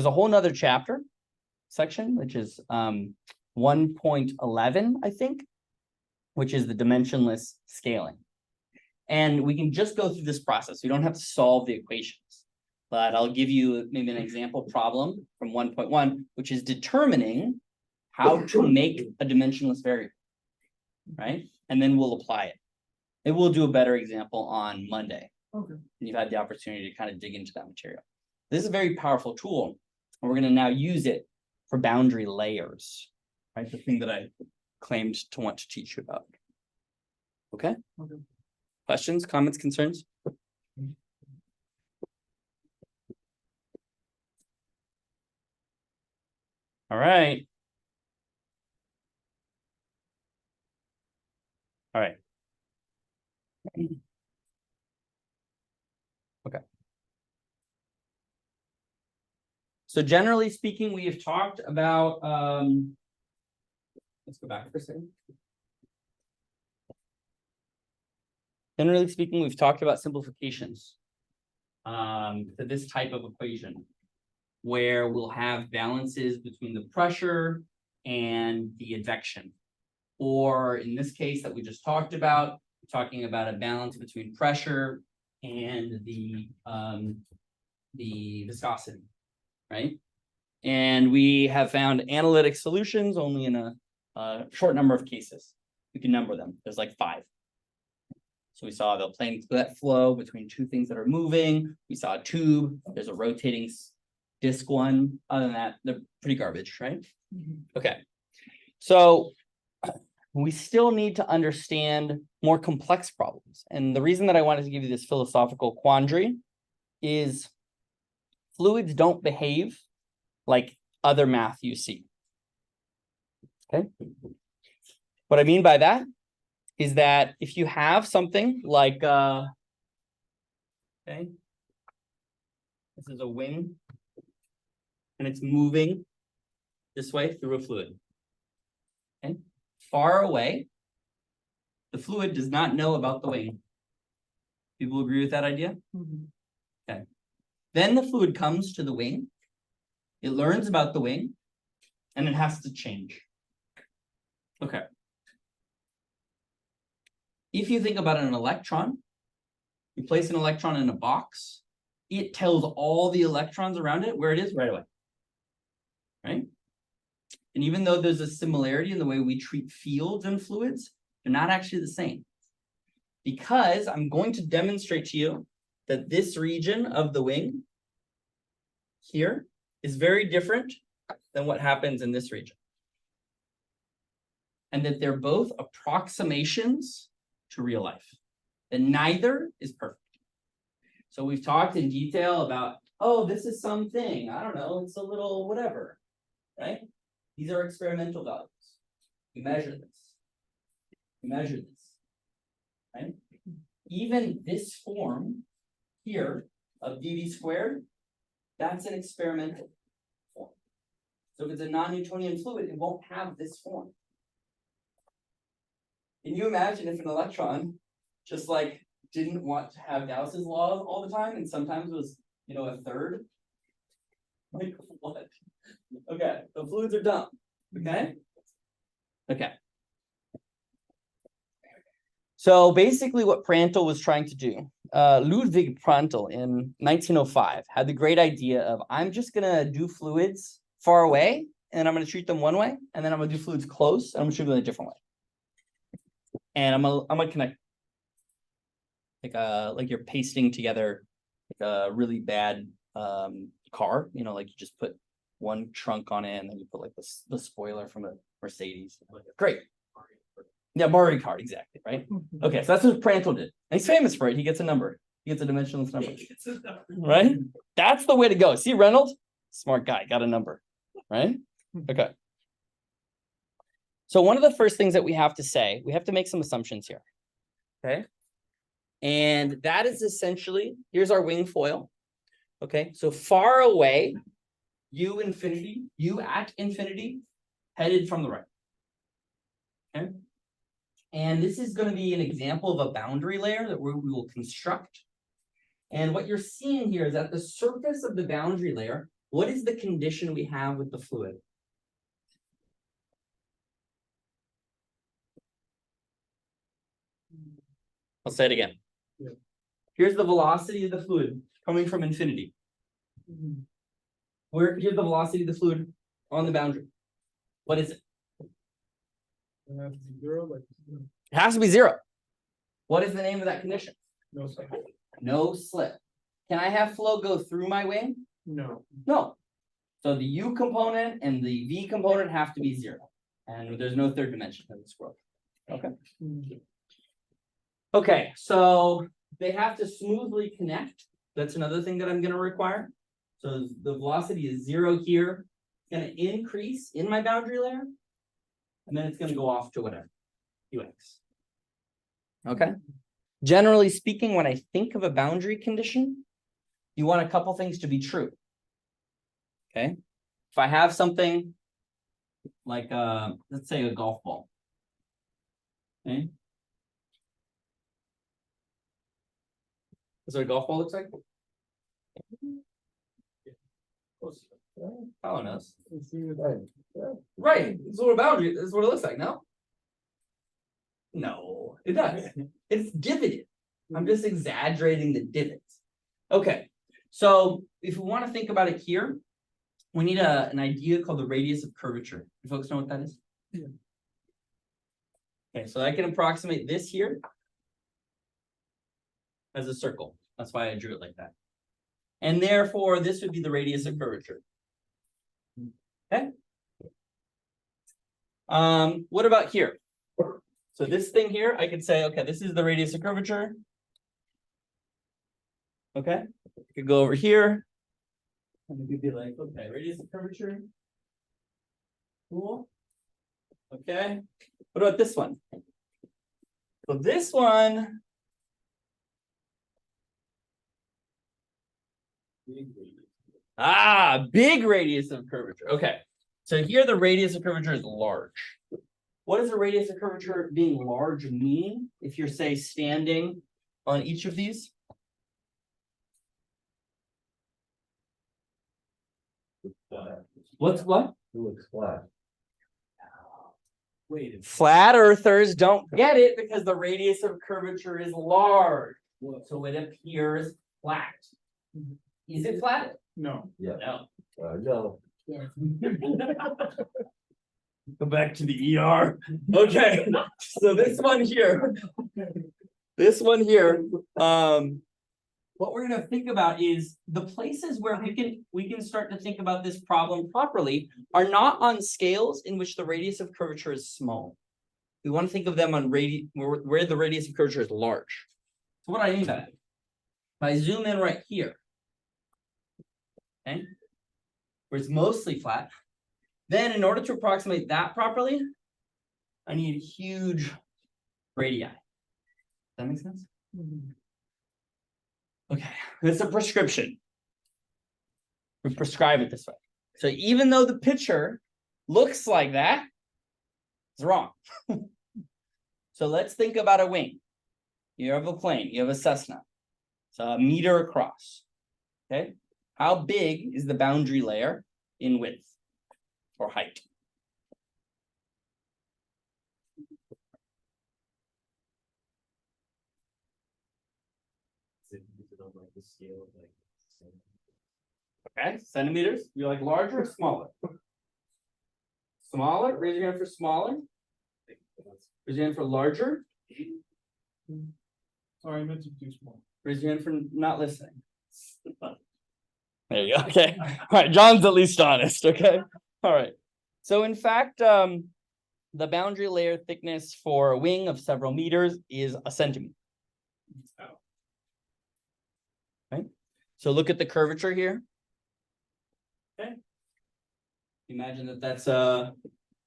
A: a whole nother chapter section, which is 1.11, I think, which is the dimensionless scaling. And we can just go through this process. We don't have to solve the equations. But I'll give you maybe an example problem from 1.1, which is determining how to make a dimensionless variable, right? And then we'll apply it. And we'll do a better example on Monday.
D: Okay.
A: And you've had the opportunity to kind of dig into that material. This is a very powerful tool, and we're going to now use it for boundary layers, right? The thing that I claimed to want to teach you about. Okay?
D: Okay.
A: Questions, comments, concerns? All right. All right. Okay. So generally speaking, we have talked about, let's go back for a second. Generally speaking, we've talked about simplifications to this type of equation, where we'll have balances between the pressure and the advection. Or in this case that we just talked about, we're talking about a balance between pressure and the viscosity, right? And we have found analytic solutions only in a short number of cases. We can number them. There's like 5. So we saw the plane flow between two things that are moving. We saw a tube. There's a rotating disc one. Other than that, they're pretty garbage, right? Okay. So we still need to understand more complex problems. And the reason that I wanted to give you this philosophical quandary is fluids don't behave like other math you see. Okay. What I mean by that is that if you have something like, okay, this is a wing, and it's moving this way through a fluid. Okay, far away, the fluid does not know about the wing. People agree with that idea? Okay. Then the fluid comes to the wing, it learns about the wing, and it has to change. Okay. If you think about an electron, you place an electron in a box, it tells all the electrons around it where it is right away. Right? And even though there's a similarity in the way we treat fields and fluids, they're not actually the same. Because I'm going to demonstrate to you that this region of the wing here is very different than what happens in this region. And that they're both approximations to real life. And neither is perfect. So we've talked in detail about, oh, this is something, I don't know, it's a little whatever, right? These are experimental values. We measure this. We measure this, right? even this form here of dV squared, that's an experimental form. So if it's a non-Newtonian fluid, it won't have this form. Can you imagine if an electron just like didn't want to have Gauss's law all the time and sometimes was, a third? Like what? Okay, the fluids are dumb. Okay? Okay. So basically what Prandtl was trying to do, Ludwig Prandtl in 1905 had the great idea of, I'm just gonna do fluids far away and I'm gonna treat them one way, and then I'm gonna do fluids close and I'm gonna treat them in a different way. And I'm gonna connect like you're pasting together like a really bad car, like you just put one trunk on it and then you put like the spoiler from a Mercedes. Great. Yeah, Mario Kart, exactly, right? Okay, so that's what Prandtl did. And he's famous for it. He gets a number. He gets a dimensionless number. Right? That's the way to go. See, Reynolds? Smart guy, got a number. Right? Okay. So one of the first things that we have to say, we have to make some assumptions here. Okay. And that is essentially, here's our wing foil. Okay, so far away, U at infinity, headed from the right. Okay. And this is going to be an example of a boundary layer that we will construct. And what you're seeing here is at the surface of the boundary layer, what is the condition we have with the fluid? I'll say it again.
C: Yeah.
A: Here's the velocity of the fluid coming from infinity. Here's the velocity of the fluid on the boundary. What is it?
C: Zero,
A: It has to be zero. What is the name of that condition?
C: no slip.
A: No slip. Can I have flow go through my wing?
C: No.
A: No. So the U component and the V component have to be zero. And there's no third dimension in this world. Okay. Okay, so they have to smoothly connect. That's another thing that I'm going to require. So the velocity is zero here. It's going to increase in my boundary layer. And then it's going to go off to whatever, UX. Okay. Generally speaking, when I think of a boundary condition, you want a couple things to be true. Okay. If I have something like, let's say a golf ball. Okay. Is what a golf ball looks like? Oh, no. Right. This is what a boundary, this is what it looks like, no? No, it does. It's divoted. I'm just exaggerating the divots. Okay. So if we want to think about it here, we need an idea called the radius of curvature. You folks know what that is?
C: Yeah.
A: Okay, so I can approximate this here as a circle. That's why I drew it like that. And therefore, this would be the radius of curvature. Okay. What about here? So this thing here, I could say, okay, this is the radius of curvature. Okay, I could go over here. And we could be like, okay, radius of curvature. Cool. Okay. What about this one? So this one. Big radius of curvature. Okay. So here the radius of curvature is large. What does the radius of curvature being large mean if you're, say, standing on each of these? What's what?
C: It looks flat.
B: Wait,
A: Flat earthers don't get it because the radius of curvature is large. So it appears flat. Is it flat?
C: No.
A: No.
C: No.
A: Go back to the ER. Okay, so this one here, what we're gonna think about is the places where we can start to think about this problem properly are not on scales in which the radius of curvature is small. We want to think of them on where the radius of curvature is large. So what do I mean by that? If I zoom in right here, okay, where it's mostly flat. Then in order to approximate that properly, I need huge radii. Does that make sense? Okay, it's a prescription. We prescribe it this way. So even though the picture looks like that, it's wrong. So let's think about a wing. You have a plane, you have a Cessna. It's a meter across. Okay, how big is the boundary layer in width or height?
B: Is it on like the scale of like?
A: Okay, centimeters. You like larger or smaller? Smaller. Raise your hand for smaller. Raise your hand for larger.
D: Sorry, I meant to do small.
A: Raise your hand for not listening. There you go. Okay. All right. John's at least honest. Okay. All right. So in fact, the boundary layer thickness for a wing of several meters is a centimeter. Right. So look at the curvature here. Okay. Imagine that that's a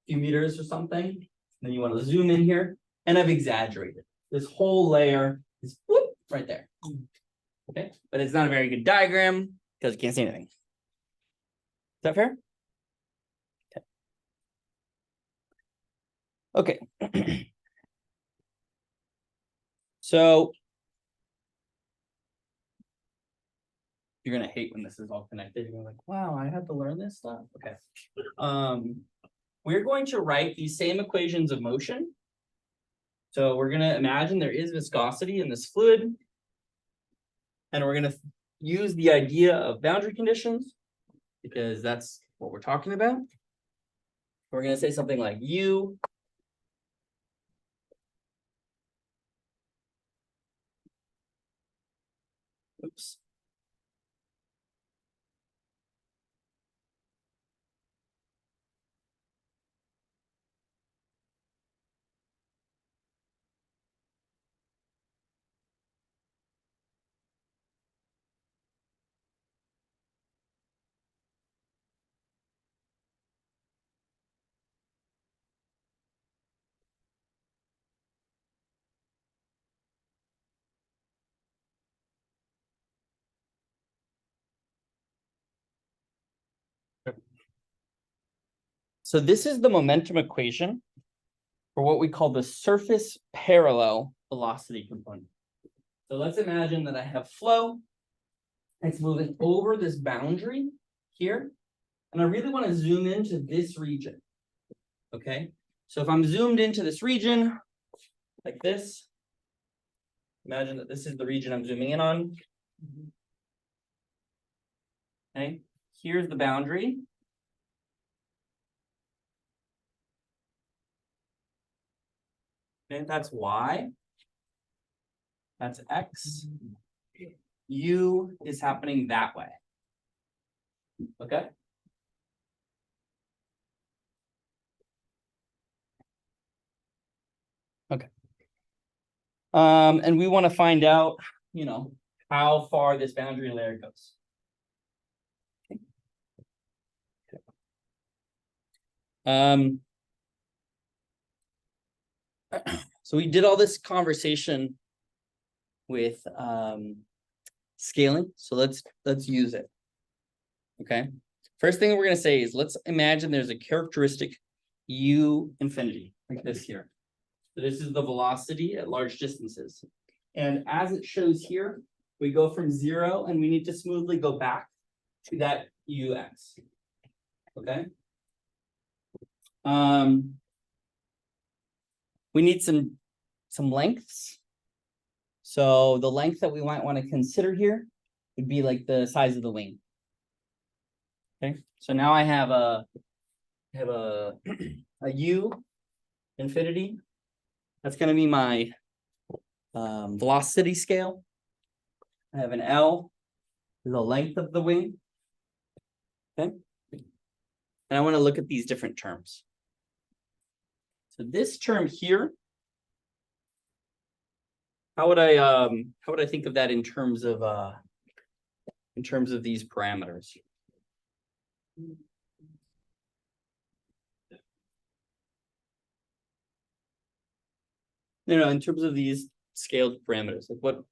A: few meters or something. Then you want to zoom in here, and I've exaggerated. This whole layer is whoop, right there. Okay, but it's not a very good diagram because you can't see anything. Is that fair? Okay. So you're gonna hate when this is all connected. You're gonna be like, wow, I had to learn this stuff. Okay. We're going to write these same equations of motion. So we're gonna imagine there is viscosity in this fluid. And we're gonna use the idea of boundary conditions because that's what we're talking about. We're gonna say something like U oops. So this is the momentum equation for what we call the surface parallel velocity component. So let's imagine that I have flow. It's moving over this boundary here. And I really want to zoom into this region. Okay. So if I'm zoomed into this region like this, imagine that this is the region I'm zooming in on. Okay. Here's the boundary. Okay, that's Y. That's X. U is happening that way. Okay. Okay. And we want to find out, how far this boundary layer goes. So we did all this conversation with scaling. So let's use it. Okay. First thing we're going to say is let's imagine there's a characteristic U infinity like this here. So this is the velocity at large distances. And as it shows here, we go from 0 and we need to smoothly go back to that UX. Okay. We need some lengths. So the length that we might want to consider here would be like the size of the wing. Okay, so now I have a U infinity. That's going to be my velocity scale. I have an L, the length of the wing. Okay, and I want to look at these different terms. So this term here, how would I think of that in terms of these parameters? In terms of these scaled parameters? Like what?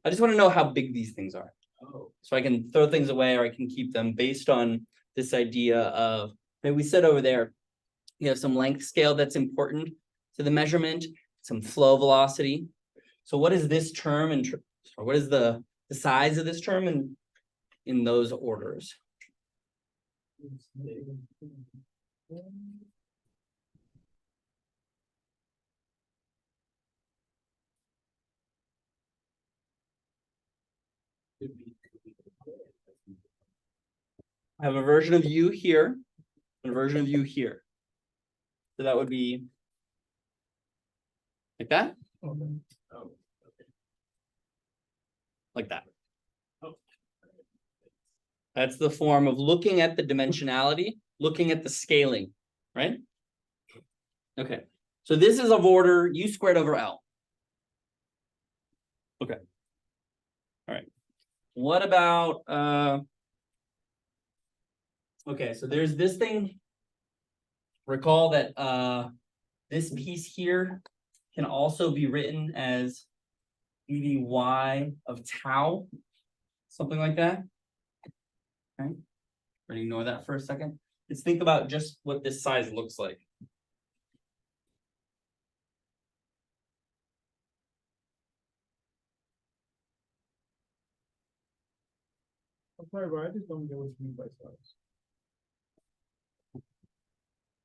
A: I just want to know how big these things are.
B: Oh,
A: So I can throw things away or I can keep them based on this idea of, maybe we said over there, you have some length scale that's important to the measurement, some flow velocity. So what is this term or what is the size of this term in those orders? I have a version of u here, and a version of u here. So that would be like that,
B: oh,
A: like that.
B: oh.
A: That's the form of looking at the dimensionality, looking at the scaling, right? Okay, so this is of order u squared over L. Okay. All right. What about okay, so there's this thing. Recall that this piece here can also be written as dy of tau, something like that. Okay. We're gonna ignore that for a second. Let's think about just what this size looks like.
D: I'm sorry, but I just don't get what you mean by size.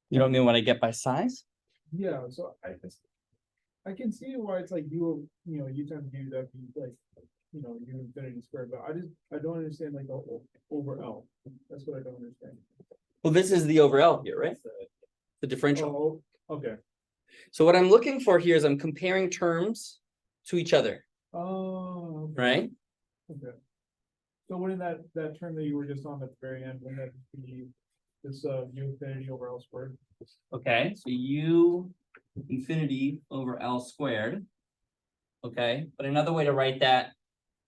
A: You don't mean what I get by size?
D: Yeah, so I can see why it's like you times u that be like, u infinity squared, but I don't understand like the over L. That's what I don't understand.
A: Well, this is the over L here, right? The differential.
D: Oh, okay.
A: So what I'm looking for here is I'm comparing terms to each other,
D: Oh, okay.
A: right?
D: Okay. So wouldn't that term that you were just on at the very end, wouldn't that be this u infinity over L squared?
A: Okay, so u infinity over L squared. Okay, but another way to write that,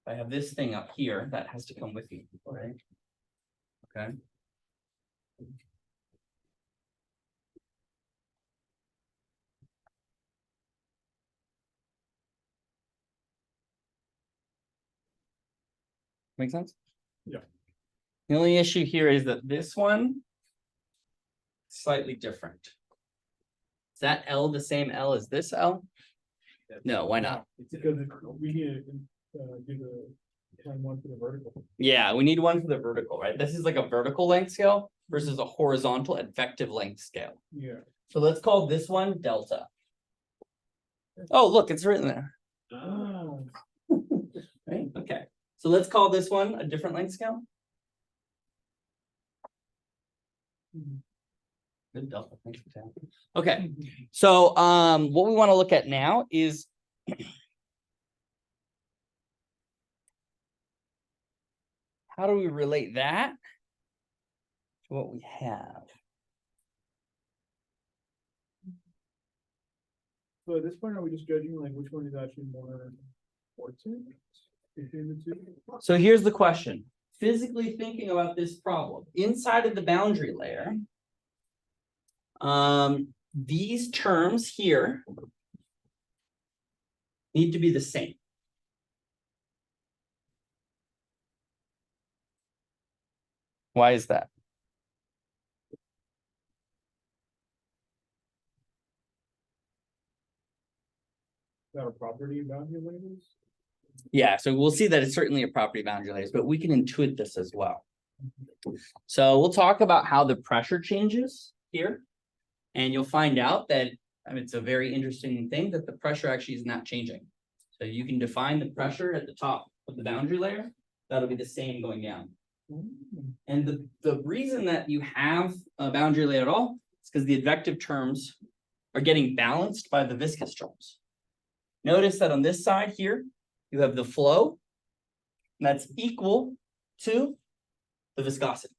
A: I have this thing up here that has to come with you, right? Okay. Make sense?
D: Yeah.
A: The only issue here is that this one slightly different. Is that L the same L as this L? No, why not?
D: It's because we need to do the time one for the vertical.
A: Yeah, we need one for the vertical, right? This is like a vertical length scale versus a horizontal effective length scale.
D: Yeah.
A: So let's call this one delta. Oh, look, it's written there.
D: Oh.
A: Right, okay. So let's call this one a different length scale. Good delta, thanks for telling me. Okay, so what we want to look at now is how do we relate that to what we have?
D: So at this point, are we just judging like which one is actually more important between the two?
A: So here's the question. Physically thinking about this problem, inside of the boundary layer, these terms here need to be the same. Why is that?
D: That are property boundary labels?
A: Yeah, so we'll see that it's certainly a property boundary layers, but we can intuit this as well. So we'll talk about how the pressure changes here. And you'll find out that, I mean, it's a very interesting thing that the pressure actually is not changing. So you can define the pressure at the top of the boundary layer. That'll be the same going down. And the reason that you have a boundary layer at all is because the advective terms are getting balanced by the viscous terms. Notice that on this side here, you have the flow that's equal to the viscosity.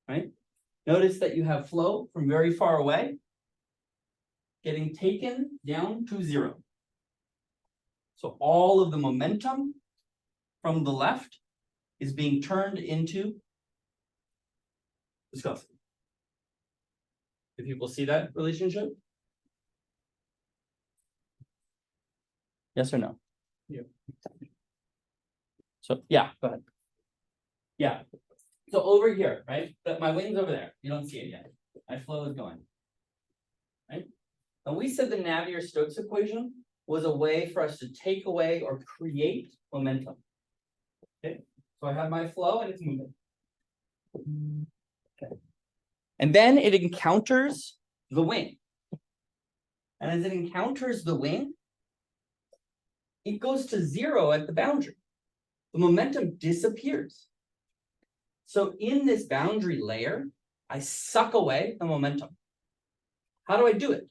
A: Right? Notice that you have flow from very far away getting taken down to 0. So all of the momentum from the left is being turned into viscosity. Do people see that relationship? Yes or no?
D: Yeah.
A: So, yeah, go ahead. Yeah. So over here, right? But my wing's over there. You don't see it yet. My flow is going. Right? And we said the Navier-Stokes equation was a way for us to take away or create momentum. Okay. So I have my flow and it's moving. Okay. And then it encounters the wing. And as it encounters the wing, it goes to 0 at the boundary. The momentum disappears. So in this boundary layer, I suck away the momentum. How do I do it?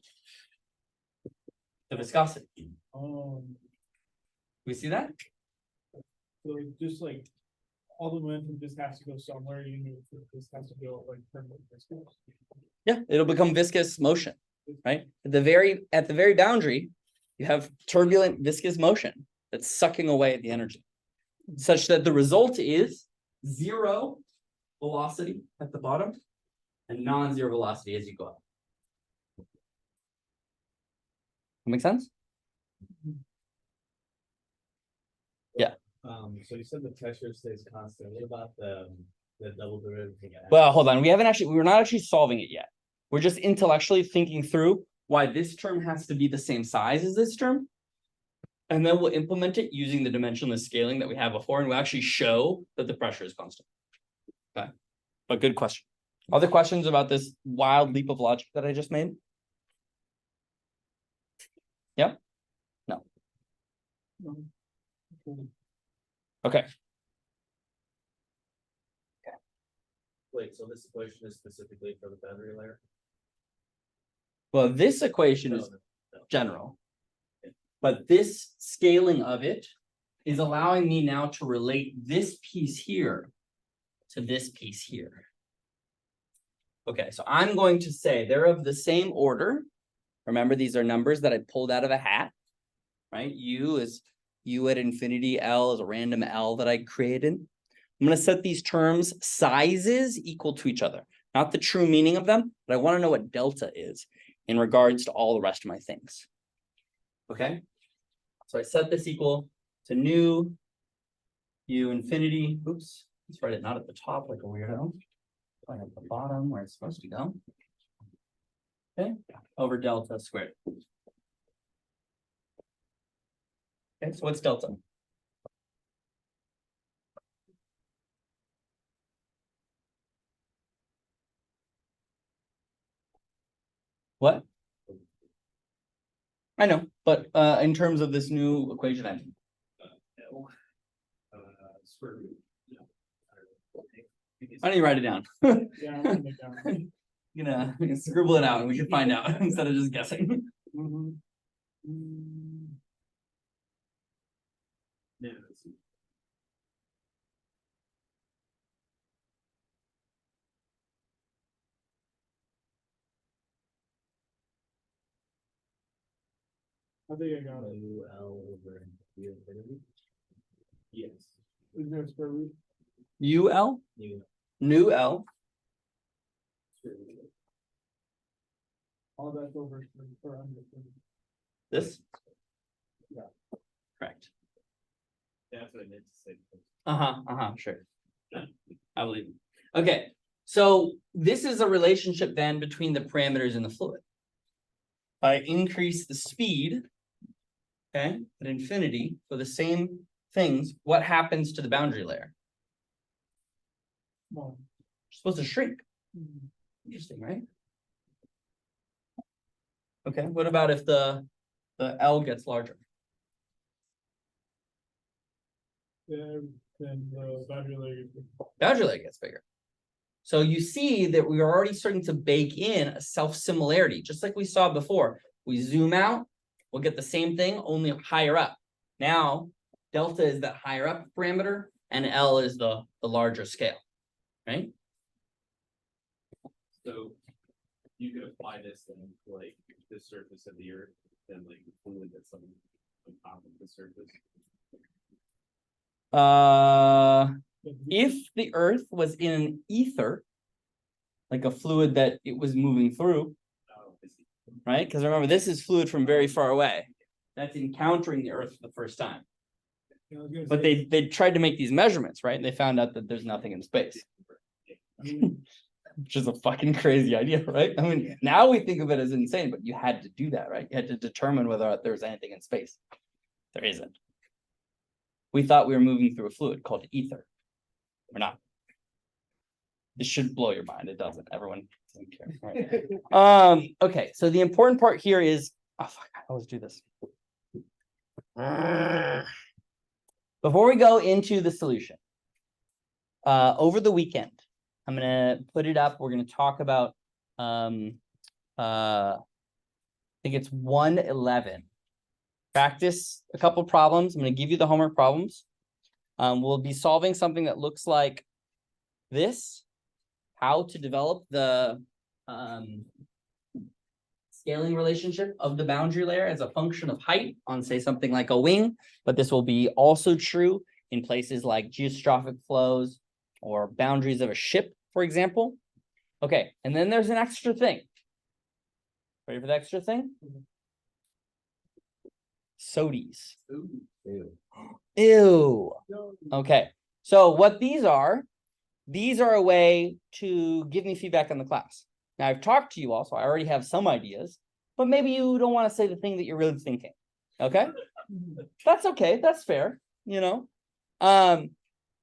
A: The viscosity. We see that?
D: So just like all the momentum just has to go somewhere, you know, this has to go like permanent distance.
A: Yeah, it'll become viscous motion, right? At the very boundary, you have turbulent viscous motion that's sucking away the energy, such that the result is 0 velocity at the bottom and non-zero velocity as you go up. That make sense?
C: So you said the pressure stays constant. What about the double derivative?
A: Well, hold on. We're not actually solving it yet. We're just intellectually thinking through why this term has to be the same size as this term. And then we'll implement it using the dimensionless scaling that we had before, and we'll actually show that the pressure is constant. Okay. But good question. Other questions about this wild leap of logic that I just made? Yeah? No. Okay.
C: Wait, so this equation is specifically for the boundary layer?
A: Well, this equation is general. But this scaling of it is allowing me now to relate this piece here to this piece here. Okay, so I'm going to say they're of the same order. Remember, these are numbers that I pulled out of a hat, right? U is U at infinity, L is a random L that I created. I'm going to set these terms sizes equal to each other, not the true meaning of them, but I want to know what delta is in regards to all the rest of my things. Okay, so I set this equal to nu U infinity. Oops, let's write it not at the top like a weirdo. Right at the bottom where it's supposed to go. Okay, over delta squared. Okay, so what's delta? What? I know, but in terms of this new equation, I mean.
B: Square root.
A: Why don't you write it down?
D: Yeah, I'm gonna make that.
A: You know, scribble it out and we can find out instead of just guessing.
B: No,
D: I think I got it.
C: L over U infinity.
B: yes.
D: Is there a square root?
A: UL,
C: U.
A: new L,
D: All that's over or under.
A: this?
D: Yeah.
A: Correct.
B: That's what I meant to say.
A: Sure. I believe you. Okay, so this is a relationship then between the parameters in the fluid. If I increase the speed, okay, at infinity for the same things, what happens to the boundary layer?
D: Well,
A: It's supposed to shrink. Interesting, right? Okay, what about if the L gets larger?
D: then the boundary layer.
A: Boundary layer gets bigger. So you see that we are already starting to bake in a self-similarity, just like we saw before. We zoom out, we'll get the same thing, only higher up. Now, delta is that higher up parameter, and L is the larger scale, right?
B: So you could apply this then to like the surface of the earth, then like the fluid that's on top of the surface.
A: If the Earth was in an ether, like a fluid that it was moving through,
B: Oh, I see.
A: right? Because remember, this is fluid from very far away. that's encountering the Earth for the first time.
D: I was gonna
A: But
D: say,
A: they tried to make these measurements, right? And they found out that there's nothing in space, which is a fucking crazy idea, right? I mean, now we think of it as insane, but you had to do that, right? You had to determine whether or not there was anything in space. There isn't. We thought we were moving through a fluid called ether. We're not. This should blow your mind. It doesn't. Everyone doesn't care. Right? Okay, so the important part here is, oh fuck, I always do this. Before we go into the solution, over the weekend, I'm gonna put it up. We're gonna talk about I think it's 111. Practice a couple problems. I'm gonna give you the homework problems. We'll be solving something that looks like this: how to develop the scaling relationship of the boundary layer as a function of height on, say, something like a wing, but this will be also true in places like geostrophic flows or boundaries of a ship, for example. Okay, and then there's an extra thing. Ready for the extra thing? SOTIs. Ew. Okay, so what these are a way to give me feedback on the class. Now, I've talked to you all, so I already have some ideas, but maybe you don't want to say the thing that you're really thinking. Okay? That's okay. That's fair, you know?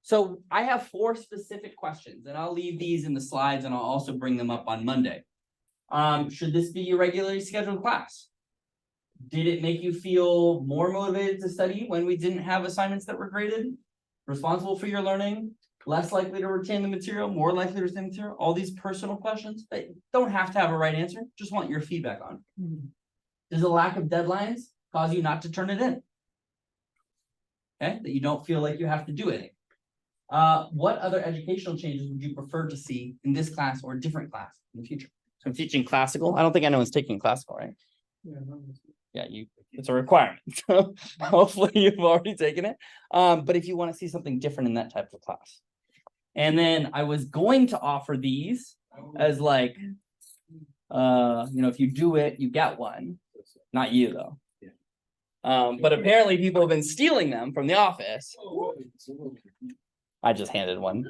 A: So I have 4 specific questions, and I'll leave these in the slides, and I'll also bring them up on Monday. Should this be your regularly scheduled class? Did it make you feel more motivated to study when we didn't have assignments that were graded? Responsible for your learning? Less likely to retain the material, more likely to retain the material, all these personal questions that don't have to have a right answer, just want your feedback on. Does a lack of deadlines cause you not to turn it in? Okay, that you don't feel like you have to do it. What other educational changes would you prefer to see in this class or a different class in the future? So I'm teaching classical. I don't think anyone's taking classical, right? Yeah, it's a requirement. So hopefully you've already taken it. But if you want to see something different in that type of class. And then I was going to offer these as like, if you do it, you get one. Not you though. But apparently people have been stealing them from the office. I just handed one.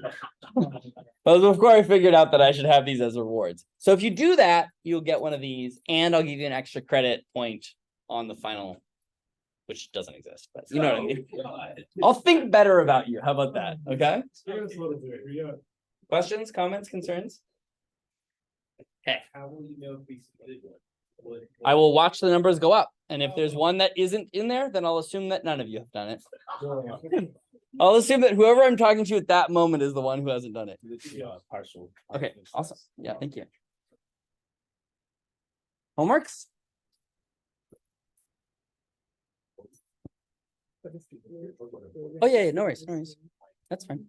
A: But before I figured out that I should have these as rewards. So if you do that, you'll get one of these, and I'll give you an extra credit point on the final, which doesn't exist, but you know what I mean. I'll think better about you. How about that? Okay. Questions, comments, concerns? Okay.
C: How will you know if we submitted one?
A: I will watch the numbers go up. And if there's one that isn't in there, then I'll assume that none of you have done it. I'll assume that whoever I'm talking to at that moment is the one who hasn't done it.
C: Partial.
A: Okay, awesome. Yeah, thank you. Homeworks? Oh, yeah, no worries, no worries. That's fine.